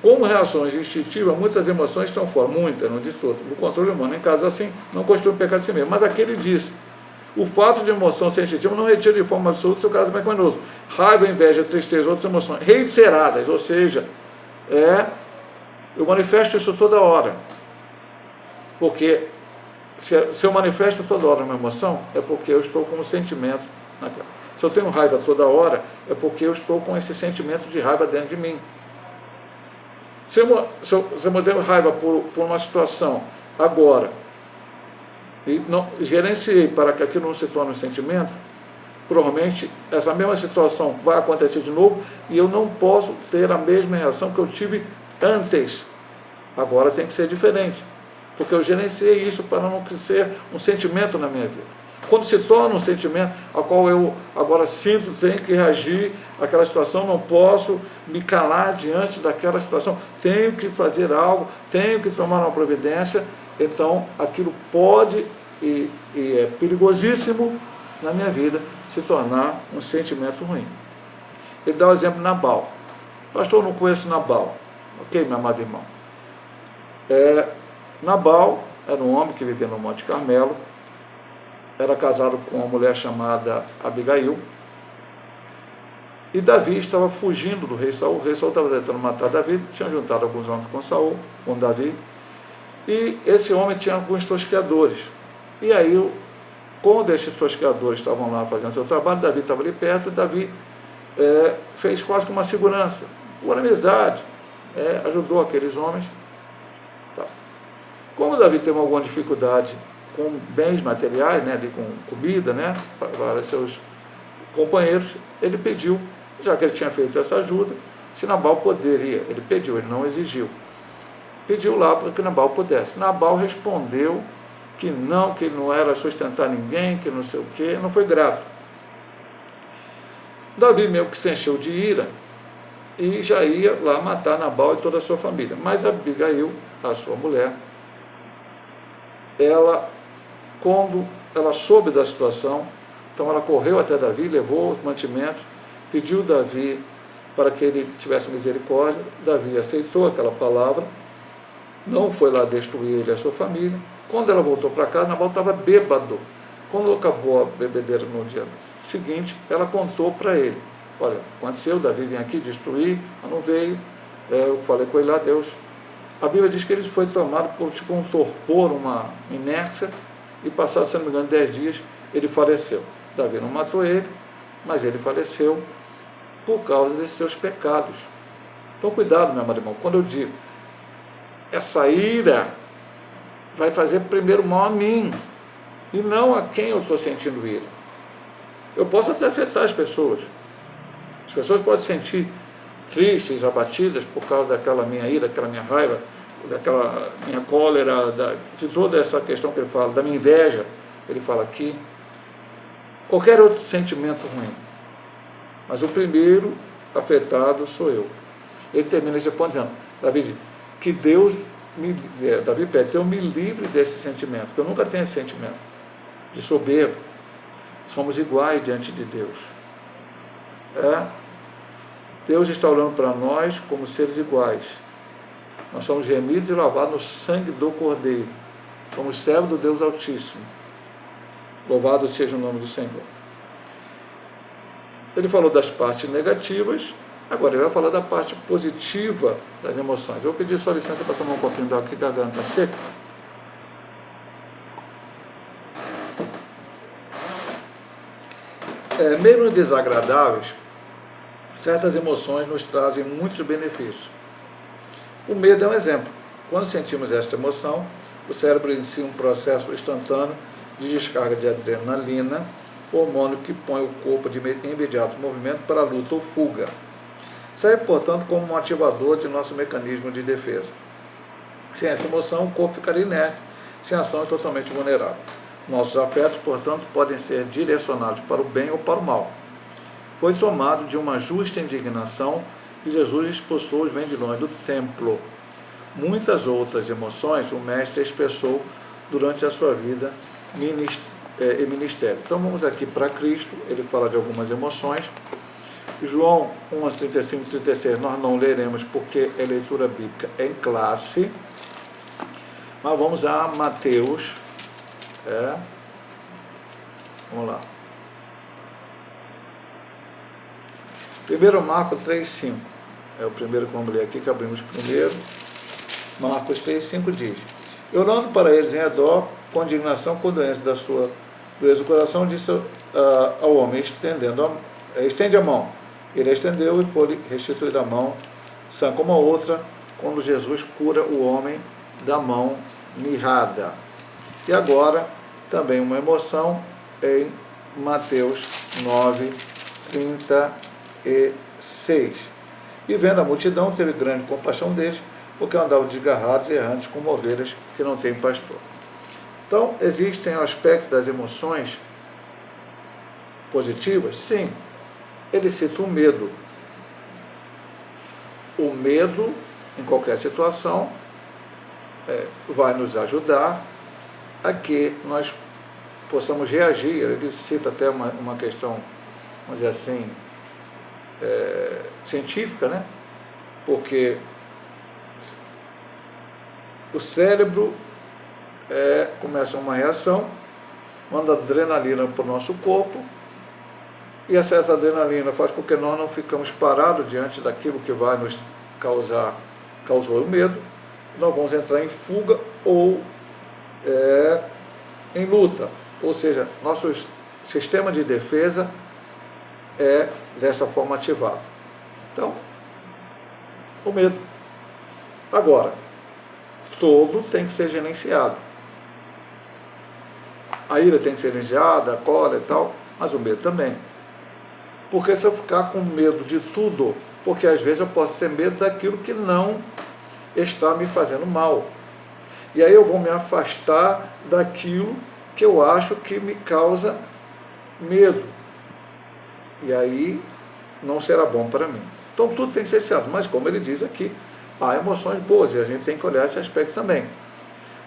como reações instintivas, muitas emoções estão fora, muitas, não diz todas, do controle humano. Em casos assim, não constitui um pecado de si mesmo. Mas aqui ele diz, o fato de emoção sensitiva não retira de forma absoluta seu caráter pecaminoso. Raiva, inveja, tristeza, outras emoções reiteradas, ou seja, eu manifesto isso toda hora. Porque se eu manifesto toda hora uma emoção, é porque eu estou com um sentimento naquela. Se eu tenho raiva toda hora, é porque eu estou com esse sentimento de raiva dentro de mim. Se eu tenho raiva por uma situação agora, e não gerenciei para que aquilo não se torne um sentimento, provavelmente essa mesma situação vai acontecer de novo e eu não posso ter a mesma reação que eu tive antes. Agora tem que ser diferente, porque eu gerenciei isso para não ser um sentimento na minha vida. Quando se torna um sentimento ao qual eu agora sinto, tenho que reagir àquela situação, não posso me calar diante daquela situação, tenho que fazer algo, tenho que tomar uma providência, então aquilo pode e é perigosíssimo na minha vida se tornar um sentimento ruim. Ele dá o exemplo de Nabal. Pastor, eu não conheço Nabal. Ok, meu amado irmão? Nabal era um homem que vivia no Monte Carmelo, era casado com uma mulher chamada Abigail, e Davi estava fugindo do rei Saul. O rei Saul estava tentando matar Davi, tinha juntado alguns homens com Davi, e esse homem tinha alguns tosqueadores. E aí, quando esses tosqueadores estavam lá fazendo seu trabalho, Davi estava ali perto, e Davi fez quase que uma segurança, por amizade, ajudou aqueles homens. Tá. Como Davi teve alguma dificuldade com bens materiais, ali com comida, para seus companheiros, ele pediu, já que ele tinha feito essa ajuda, se Nabal poderia, ele pediu, ele não exigiu, pediu lá para que Nabal pudesse. Nabal respondeu que ele não era sustentar ninguém, que não sei o quê, não foi grato. Davi meio que se encheu de ira e já ia lá matar Nabal e toda a sua família. Mas Abigail, a sua mulher, quando ela soube da situação, então ela correu até Davi, levou os mantimentos, pediu Davi para que ele tivesse misericórdia. Davi aceitou aquela palavra, não foi lá destruir ele e a sua família. Quando ela voltou para casa, Nabal estava bêbado. Quando acabou a bebedeira no dia seguinte, ela contou para ele, olha, aconteceu, Davi vinha aqui destruir, mas não veio, eu falei com ele lá, Deus. A Bíblia diz que ele foi tomado por tipo um torpor, uma inércia, e passado, se não me engano, 10 dias, ele faleceu. Davi não matou ele, mas ele faleceu por causa desses seus pecados. Então, cuidado, meu amado irmão, quando eu digo, essa ira vai fazer primeiro mal a mim, e não a quem eu estou sentindo ira. Eu posso até afetar as pessoas. As pessoas podem se sentir tristes, abatidas por causa daquela minha ira, daquela minha raiva, daquela minha cólera, de toda essa questão que ele fala, da minha inveja, ele fala aqui, qualquer outro sentimento ruim. Mas o primeiro afetado sou eu. Ele termina esse ponto dizendo, Davi, que Davi pede, eu me livre desse sentimento, porque eu nunca tenho esse sentimento de soberbo. Somos iguais diante de Deus. Deus está olhando para nós como seres iguais. Nós somos remidos e lavados no sangue do Cordeiro. Somos servos do Deus Altíssimo. Louvado seja o nome do Senhor. Ele falou das partes negativas, agora ele vai falar da parte positiva das emoções. Eu vou pedir sua licença para tomar um pouquinho d'água, que garganta seca. Mesmo desagradáveis, certas emoções nos trazem muitos benefícios. O medo é um exemplo. Quando sentimos esta emoção, o cérebro inicia um processo instantâneo de descarga de adrenalina, hormônio que põe o corpo de imediato movimento para a luta ou fuga. Serve, portanto, como um ativador de nosso mecanismo de defesa. Sem essa emoção, o corpo ficaria inerte, sem ação e totalmente vulnerável. Nossos afetos, portanto, podem ser direcionados para o bem ou para o mal. Foi tomado de uma justa indignação que Jesus expulsou os vendilhões do templo. Muitas outras emoções o mestre expressou durante a sua vida e ministério. Então vamos aqui para Cristo, ele fala de algumas emoções. João 11, 35 e 36 nós não leremos porque é leitura bíblica em classe, mas vamos a Mateus, vamos lá. Primeiro Marcos 3, 5, é o primeiro que vamos ler aqui, que abrimos primeiro. Marcos 3, 5 diz: e orando para eles em redor, com indignação, com doença da sua dureza do coração, disse ao homem, estende a mão. Ele a estendeu e foi restituída a mão, sã como a outra, quando Jesus cura o homem da mão mirrada. E agora, também uma emoção em Mateus 9, 36. E vendo a multidão, teve grande compaixão deles, porque andavam desgarrados e errantes como ovelhas que não têm pastor. Então, existem aspectos das emoções positivas? Sim. Ele cita o medo. O medo, em qualquer situação, vai nos ajudar a que nós possamos reagir. Ele cita até uma questão, vamos dizer assim, científica, né? Porque o cérebro começa uma reação, manda adrenalina para o nosso corpo, e essa adrenalina faz com que nós não ficamos parados diante daquilo que vai nos causou o medo. Nós vamos entrar em fuga ou em luta. Ou seja, nosso sistema de defesa é dessa forma ativado. Então, o medo. Agora, todo tem que ser gerenciado. A ira tem que ser gerenciada, a cólera e tal, mas o medo também. Porque se eu ficar com medo de tudo, porque às vezes eu posso ter medo daquilo que não está me fazendo mal. E aí eu vou me afastar daquilo que eu acho que me causa medo. E aí não será bom para mim. Então tudo tem que ser certo, mas como ele diz aqui, há emoções boas e a gente tem que olhar esse aspecto também.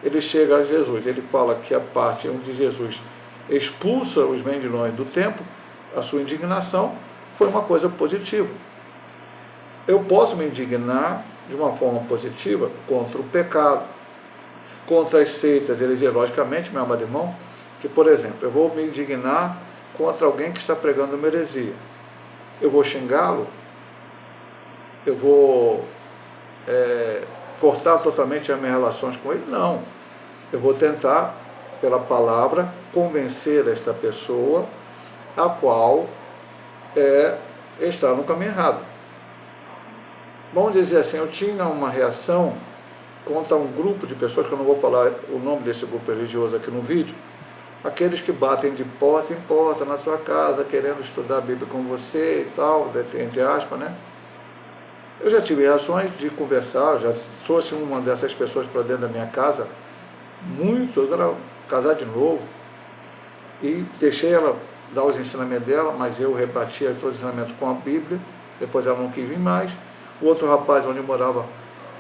Ele chega a Jesus, ele fala que a parte onde Jesus expulsa os vendilhões do templo, a sua indignação foi uma coisa positiva. Eu posso me indignar de uma forma positiva contra o pecado, contra as seitas heresias, logicamente, meu amado irmão, que, por exemplo, eu vou me indignar contra alguém que está pregando uma heresia. Eu vou xingá-lo? Eu vou cortar totalmente as minhas relações com ele? Não. Eu vou tentar, pela palavra, convencer esta pessoa a qual está no caminho errado. Vamos dizer assim, eu tinha uma reação contra um grupo de pessoas, que eu não vou falar o nome desse grupo religioso aqui no vídeo, aqueles que batem de porta em porta na tua casa, querendo estudar a Bíblia com você e tal, entre aspas, né? Eu já tive reações de conversar, já trouxe uma dessas pessoas para dentro da minha casa, eu era casar de novo, e deixei ela dar os ensinamentos dela, mas eu rebatia todos os ensinamentos com a Bíblia, depois ela não quis vir mais. O outro rapaz, onde eu morava,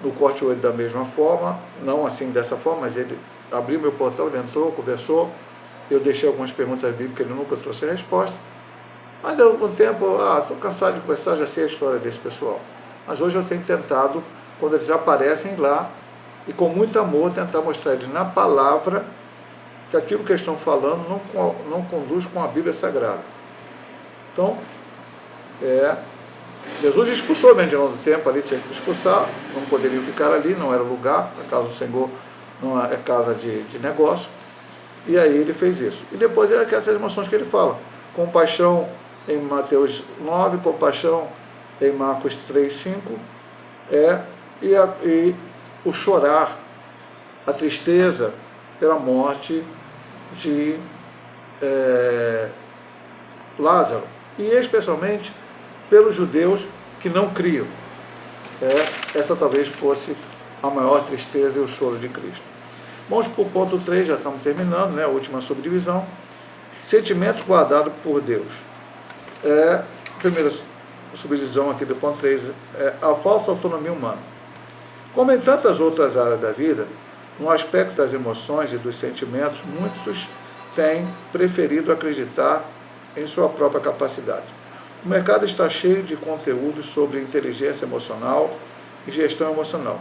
no corte 8 da mesma forma, não assim dessa forma, mas ele abriu meu portão, ele entrou, conversou, eu deixei algumas perguntas bíblicas, ele nunca trouxe a resposta, mas deu algum tempo, estou cansado de conversar, já sei a história desse pessoal. Mas hoje eu tenho tentado, quando eles aparecem lá, e com muito amor, tentar mostrar eles na palavra, que aquilo que eles estão falando não conduz com a Bíblia Sagrada. Então, Jesus expulsou o vendilhão do templo, ali tinha que expulsar, não poderiam ficar ali, não era lugar, a casa do Senhor não é casa de negócio, e aí ele fez isso. E depois era essas emoções que ele fala, compaixão em Mateus 9, compaixão em Marcos 3, 5, e o chorar, a tristeza pela morte de Lázaro, e especialmente pelos judeus que não criam. Essa talvez fosse a maior tristeza e o choro de Cristo. Vamos para o ponto 3, já estamos terminando, né, a última subdivisão. Sentimentos guardados por Deus. Primeiro, subdivisão aqui do ponto 3, é a falsa autonomia humana. Como em tantas outras áreas da vida, no aspecto das emoções e dos sentimentos, muitos têm preferido acreditar em sua própria capacidade. O mercado está cheio de conteúdos sobre inteligência emocional e gestão emocional.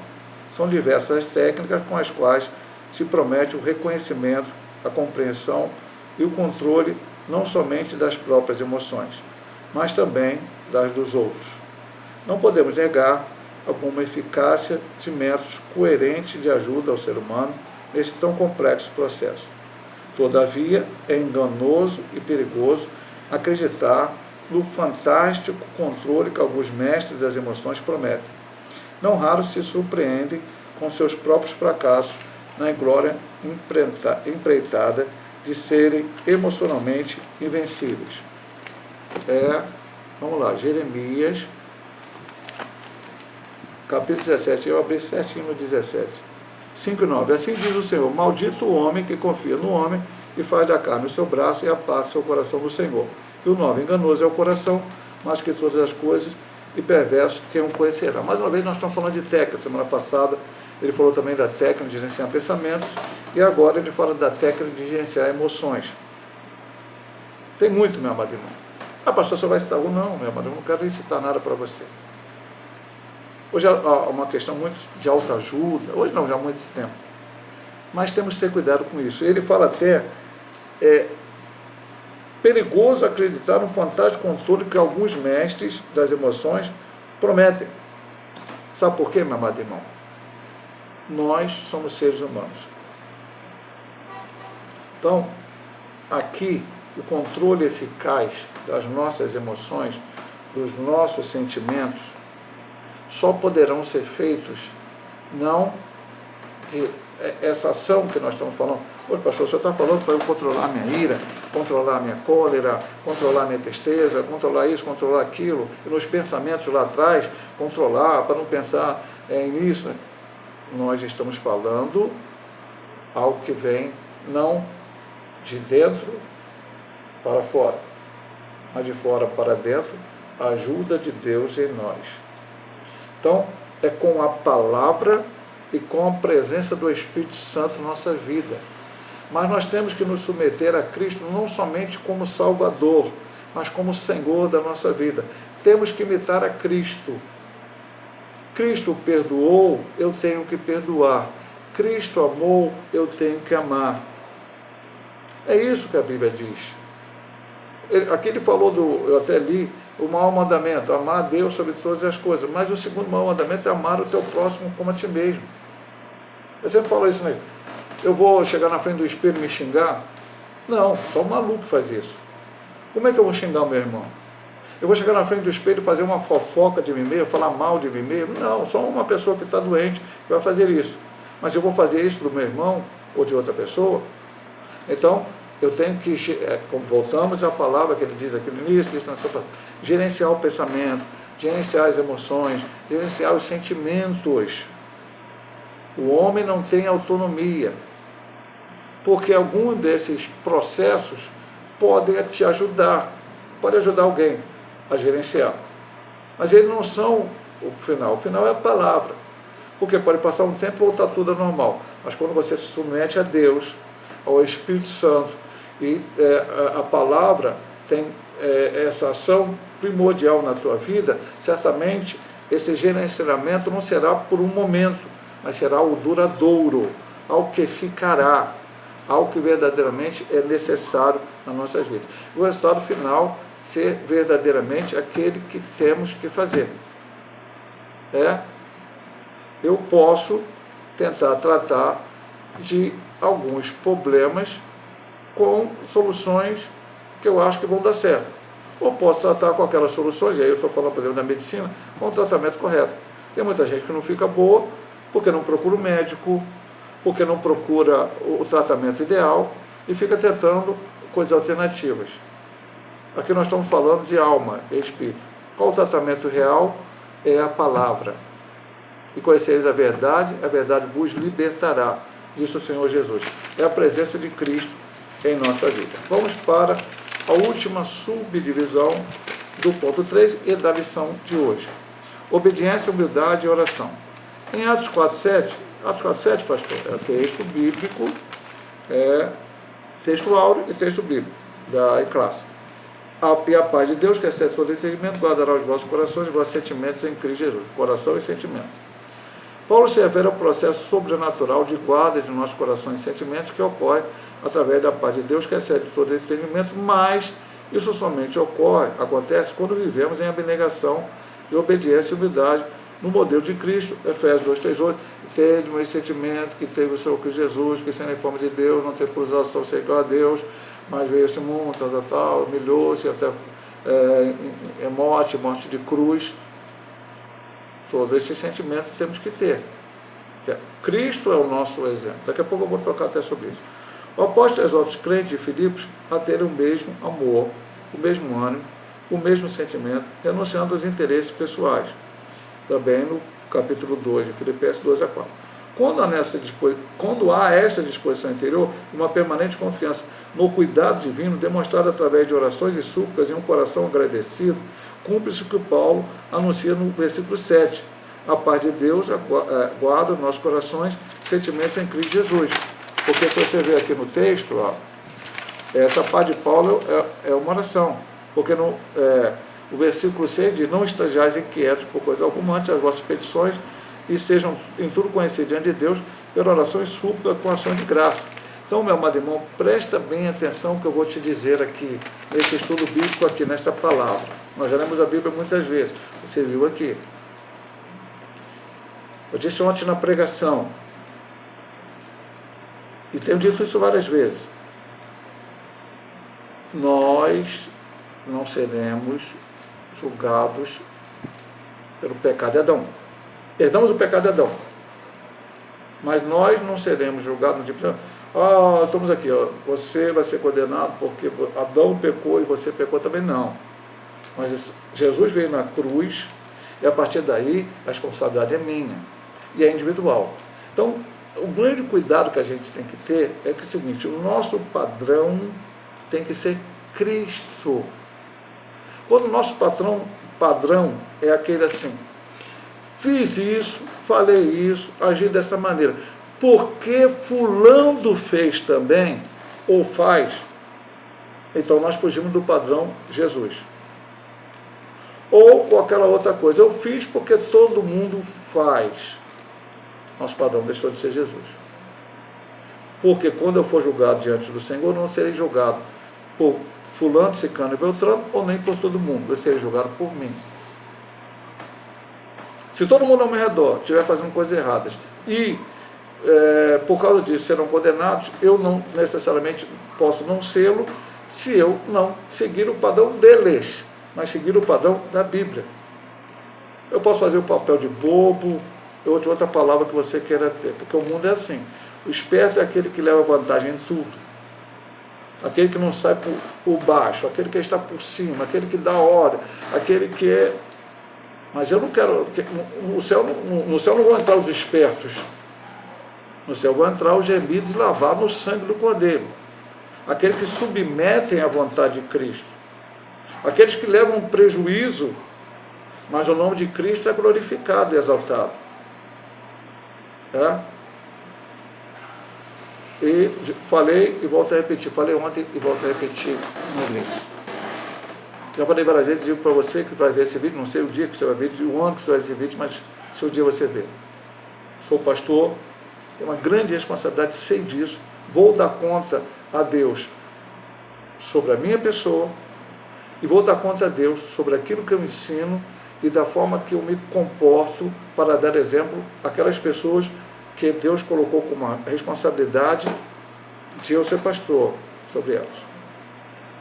São diversas técnicas com as quais se promete o reconhecimento, a compreensão e o controle não somente das próprias emoções, mas também das dos outros. Não podemos negar alguma eficácia de métodos coerentes de ajuda ao ser humano nesse tão complexo processo. Todavia, é enganoso e perigoso acreditar no fantástico controle que alguns mestres das emoções prometem. Não raro se surpreendem com seus próprios fracassos na inglória empreitada de serem emocionalmente invencíveis. Vamos lá, Jeremias, capítulo 17, eu abri certinho no 17. 5 e 9. Assim diz o Senhor: maldito o homem que confia no homem e faz da carne o seu braço e aparta seu coração do Senhor. E o 9, enganoso é o coração, mais que todas as coisas, e perverso quem o conhecerá. Mais uma vez nós estamos falando de técnica. Semana passada ele falou também da técnica de gerenciar pensamentos, e agora ele fala da técnica de gerenciar emoções. Tem muito, meu amado irmão. Pastor, você vai citar ou não, meu amado, eu não quero citar nada para você. Hoje há uma questão muito de autoajuda, hoje não, já há muito tempo. Mas temos que ter cuidado com isso. Ele fala até, perigoso acreditar no fantástico controle que alguns mestres das emoções prometem. Sabe por quê, meu amado irmão? Nós somos seres humanos. Então, aqui, o controle eficaz das nossas emoções, dos nossos sentimentos, só poderão ser feitos não de essa ação que nós estamos falando. Poxa, pastor, o senhor está falando para eu controlar a minha ira, controlar a minha cólera, controlar a minha tristeza, controlar isso, controlar aquilo, e nos pensamentos lá atrás, controlar, para não pensar nisso. Nós estamos falando algo que vem não de dentro para fora, mas de fora para dentro, a ajuda de Deus em nós. Então, é com a palavra e com a presença do Espírito Santo na nossa vida. Mas nós temos que nos submeter a Cristo não somente como Salvador, mas como Senhor da nossa vida. Temos que imitar a Cristo. Cristo perdoou, eu tenho que perdoar. Cristo amou, eu tenho que amar. É isso que a Bíblia diz. Aqui ele falou, eu até li, o maior mandamento, amar a Deus sobre todas as coisas. Mas o segundo maior mandamento é amar o teu próximo como a ti mesmo. Eu sempre falo isso, né? Eu vou chegar na frente do espelho e me xingar? Não, só um maluco faz isso. Como é que eu vou xingar o meu irmão? Eu vou chegar na frente do espelho e fazer uma fofoca de mim mesmo, falar mal de mim mesmo? Não, só uma pessoa que está doente vai fazer isso. Mas eu vou fazer isso do meu irmão ou de outra pessoa? Então, eu tenho que, voltamos à palavra que ele diz aqui no início, gerenciar o pensamento, gerenciar as emoções, gerenciar os sentimentos. O homem não tem autonomia, porque algum desses processos podem te ajudar, pode ajudar alguém a gerenciar. Mas eles não são o final é a palavra, porque pode passar um tempo e voltar tudo ao normal. Mas quando você se submete a Deus, ao Espírito Santo, e a palavra tem essa ação primordial na tua vida, certamente esse gerenciamento não será por um momento, mas será o duradouro, algo que ficará, algo que verdadeiramente é necessário nas nossas vidas. O resultado final ser verdadeiramente aquele que temos que fazer. Eu posso tentar tratar de alguns problemas com soluções que eu acho que vão dar certo. Ou posso tratar com aquelas soluções, e aí eu estou falando, por exemplo, da medicina, com o tratamento correto. Tem muita gente que não fica boa porque não procura o médico, porque não procura o tratamento ideal e fica tentando coisas alternativas. Aqui nós estamos falando de alma e espírito. Qual o tratamento real? É a palavra. E conhecereis a verdade vos libertará, disse o Senhor Jesus. É a presença de Cristo em nossa vida. Vamos para a última subdivisão do ponto 3 e da lição de hoje. Obediência, humildade e oração. Em Atos 4:7, pastor, é texto bíblico, texto áureo e texto bíblico da classe. E a paz de Deus, que excede todo entendimento, guardará os vossos corações e vossos sentimentos em Cristo Jesus. Coração e sentimento. Paulo se refere ao processo sobrenatural de guarda de nossos corações e sentimentos que ocorre através da paz de Deus, que excede todo entendimento, mas isso somente acontece quando vivemos em abnegação e obediência e humildade no modelo de Cristo. Efésios 2:3:8, tende o sentimento que teve o Senhor Cristo Jesus, que sendo em forma de Deus, não tem por usação ser igual a Deus, mas veio esse mundo, humilhou-se até morte de cruz. Todo esse sentimento temos que ter. Cristo é o nosso exemplo. Daqui a pouco eu vou tocar até sobre isso. O apóstolo exorta os crentes de Filipos a terem o mesmo amor, o mesmo ânimo, o mesmo sentimento, renunciando aos interesses pessoais. Também no capítulo 2 de Filipenses 2:4. Quando há esta disposição interior, uma permanente confiança no cuidado divino, demonstrado através de orações e súplicas e um coração agradecido, cumpre-se o que Paulo anuncia no versículo 7. A paz de Deus guarda os nossos corações, sentimentos em Cristo Jesus. Porque se você ver aqui no texto, essa paz de Paulo é uma oração. Porque o versículo 6 diz: não estejais inquietos por coisa alguma, antes as vossas petições e sejam em tudo conhecidos diante de Deus, pela oração e súplica com ação de graça. Então, meu amado irmão, presta bem atenção no que eu vou te dizer aqui, nesse estudo bíblico aqui, nesta palavra. Nós já lemos a Bíblia muitas vezes, você viu aqui. Eu disse ontem na pregação, e tenho dito isso várias vezes, nós não seremos julgados pelo pecado de Adão. Perdamos o pecado de Adão, mas nós não seremos julgados no tipo de... estamos aqui, você vai ser condenado porque Adão pecou e você pecou também. Não. Mas Jesus veio na cruz e a partir daí a responsabilidade é minha e é individual. Então, o grande cuidado que a gente tem que ter é que é o seguinte: o nosso padrão tem que ser Cristo. Quando o nosso padrão é aquele assim: fiz isso, falei isso, agi dessa maneira, porque fulano fez também, ou faz, então nós fugimos do padrão Jesus. Ou com aquela outra coisa, eu fiz porque todo mundo faz. Nosso padrão deixou de ser Jesus. Porque quando eu for julgado diante do Senhor, não serei julgado por fulano, ciclano e beltrano, ou nem por todo mundo, eu serei julgado por mim. Se todo mundo ao meu redor estiver fazendo coisas erradas e por causa disso serão condenados, eu não necessariamente posso não sê-lo se eu não seguir o padrão deles, mas seguir o padrão da Bíblia. Eu posso fazer o papel de bobo, ou de outra palavra que você queira ter, porque o mundo é assim. O esperto é aquele que leva vantagem em tudo, aquele que não sai por baixo, aquele que está por cima, aquele que dá ordem, aquele que é... Mas eu não quero... No céu não vão entrar os espertos, no céu vão entrar os gemidos lavados no sangue do Cordeiro, aqueles que submetem à vontade de Cristo, aqueles que levam prejuízo, mas o nome de Cristo é glorificado e exaltado. E falei e volto a repetir, falei ontem e volto a repetir no link. Já falei várias vezes, digo para você que vai ver esse vídeo, não sei o dia que você vai ver, o ano que você vai ver esse vídeo, mas se o dia você vê. Sou pastor, tenho uma grande responsabilidade, sei disso, vou dar conta a Deus sobre a minha pessoa e vou dar conta a Deus sobre aquilo que eu ensino e da forma que eu me comporto para dar exemplo àquelas pessoas que Deus colocou como uma responsabilidade de eu ser pastor sobre elas.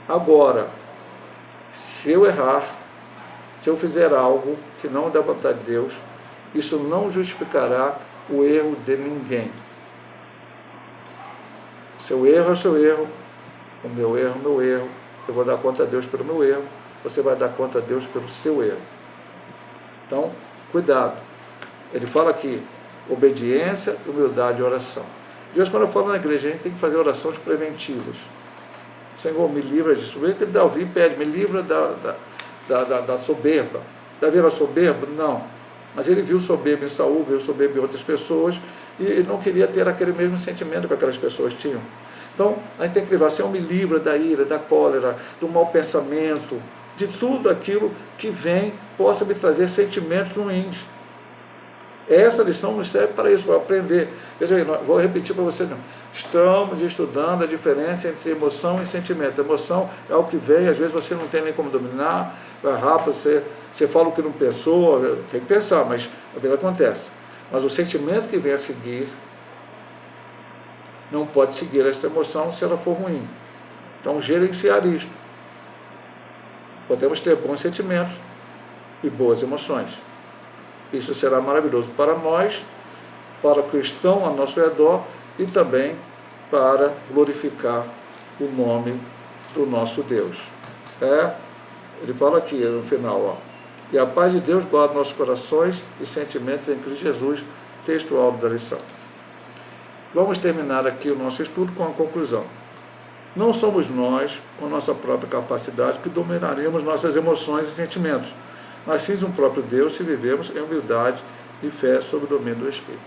Agora, se eu errar, se eu fizer algo que não é da vontade de Deus, isso não justificará o erro de ninguém. Seu erro é o seu erro, o meu erro é o meu erro, eu vou dar conta a Deus pelo meu erro, você vai dar conta a Deus pelo seu erro. Então, cuidado. Ele fala aqui, obediência, humildade e oração. Deus, quando eu falo na igreja, a gente tem que fazer orações preventivas. Senhor, me livra disso. Vê que Davi pede, me livra da soberba. Davi era soberbo? Não. Mas ele viu soberba em Saul, viu soberba em outras pessoas, e ele não queria ter aquele mesmo sentimento que aquelas pessoas tinham. Então, a gente tem que levar, Senhor, me livra da ira, da cólera, do mau pensamento, de tudo aquilo que vem, possa me trazer sentimentos ruins. Essa lição nos serve para isso, para aprender. Veja aí, vou repetir para você. Estamos estudando a diferença entre emoção e sentimento. Emoção é o que vem, às vezes você não tem nem como dominar, vai rápido, você fala o que não pensou, tem que pensar, mas às vezes acontece. Mas o sentimento que vem a seguir não pode seguir esta emoção se ela for ruim. Então, gerenciar isto. Podemos ter bons sentimentos e boas emoções. Isso será maravilhoso para nós, para os que estão ao nosso redor e também para glorificar o nome do nosso Deus. Ele fala aqui no final, ó, e a paz de Deus guarda nossos corações e sentimentos em Cristo Jesus, textual da lição. Vamos terminar aqui o nosso estudo com a conclusão. Não somos nós, com nossa própria capacidade, que dominaremos nossas emoções e sentimentos, mas sim um próprio Deus se vivemos em humildade e fé sob o domínio do Espírito.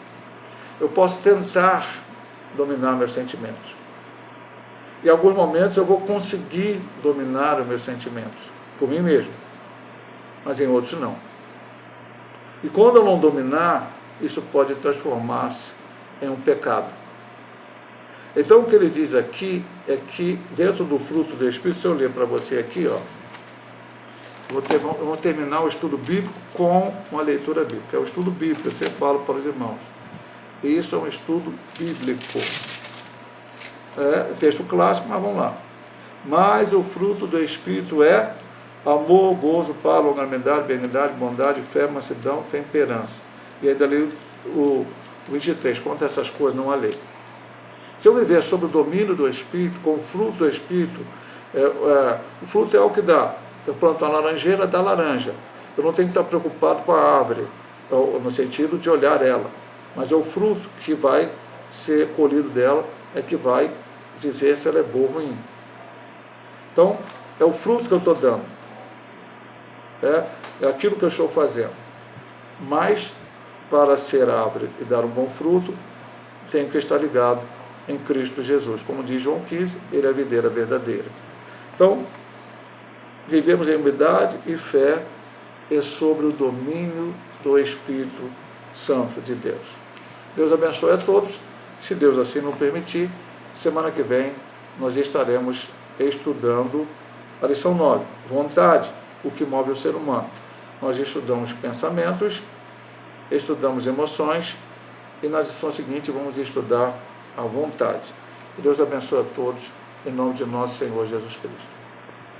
Eu posso tentar dominar meus sentimentos. Em alguns momentos eu vou conseguir dominar os meus sentimentos, por mim mesmo, mas em outros não. E quando eu não dominar, isso pode transformar-se em um pecado. Então o que ele diz aqui é que dentro do fruto do Espírito, se eu ler para você aqui, ó, vou terminar o estudo bíblico com uma leitura bíblica. É o estudo bíblico, eu sempre falo para os irmãos. E isso é um estudo bíblico. É texto clássico, mas vamos lá. Mas o fruto do Espírito é amor, gozo, paz, longanimidade, benignidade, bondade, fé, mansidão, temperança. E ainda leio o 23, contra essas coisas não há lei. Se eu viver sob o domínio do Espírito, com o fruto do Espírito, o fruto é o que dá. Eu planto uma laranjeira, dá laranja. Eu não tenho que estar preocupado com a árvore, no sentido de olhar ela. Mas é o fruto que vai ser colhido dela, é que vai dizer se ela é boa ou ruim. Então, é o fruto que eu estou dando. É aquilo que eu estou fazendo. Mas, para ser árvore e dar um bom fruto, tenho que estar ligado em Cristo Jesus. Como diz João 15, ele é a videira verdadeira. Então, vivemos em humildade e fé e sobre o domínio do Espírito Santo de Deus. Deus abençoe a todos. Se Deus assim nos permitir, semana que vem nós estaremos estudando a lição 9, vontade, o que move o ser humano. Nós estudamos pensamentos, estudamos emoções e na lição seguinte vamos estudar a vontade. Deus abençoe a todos, em nome de nosso Senhor Jesus Cristo.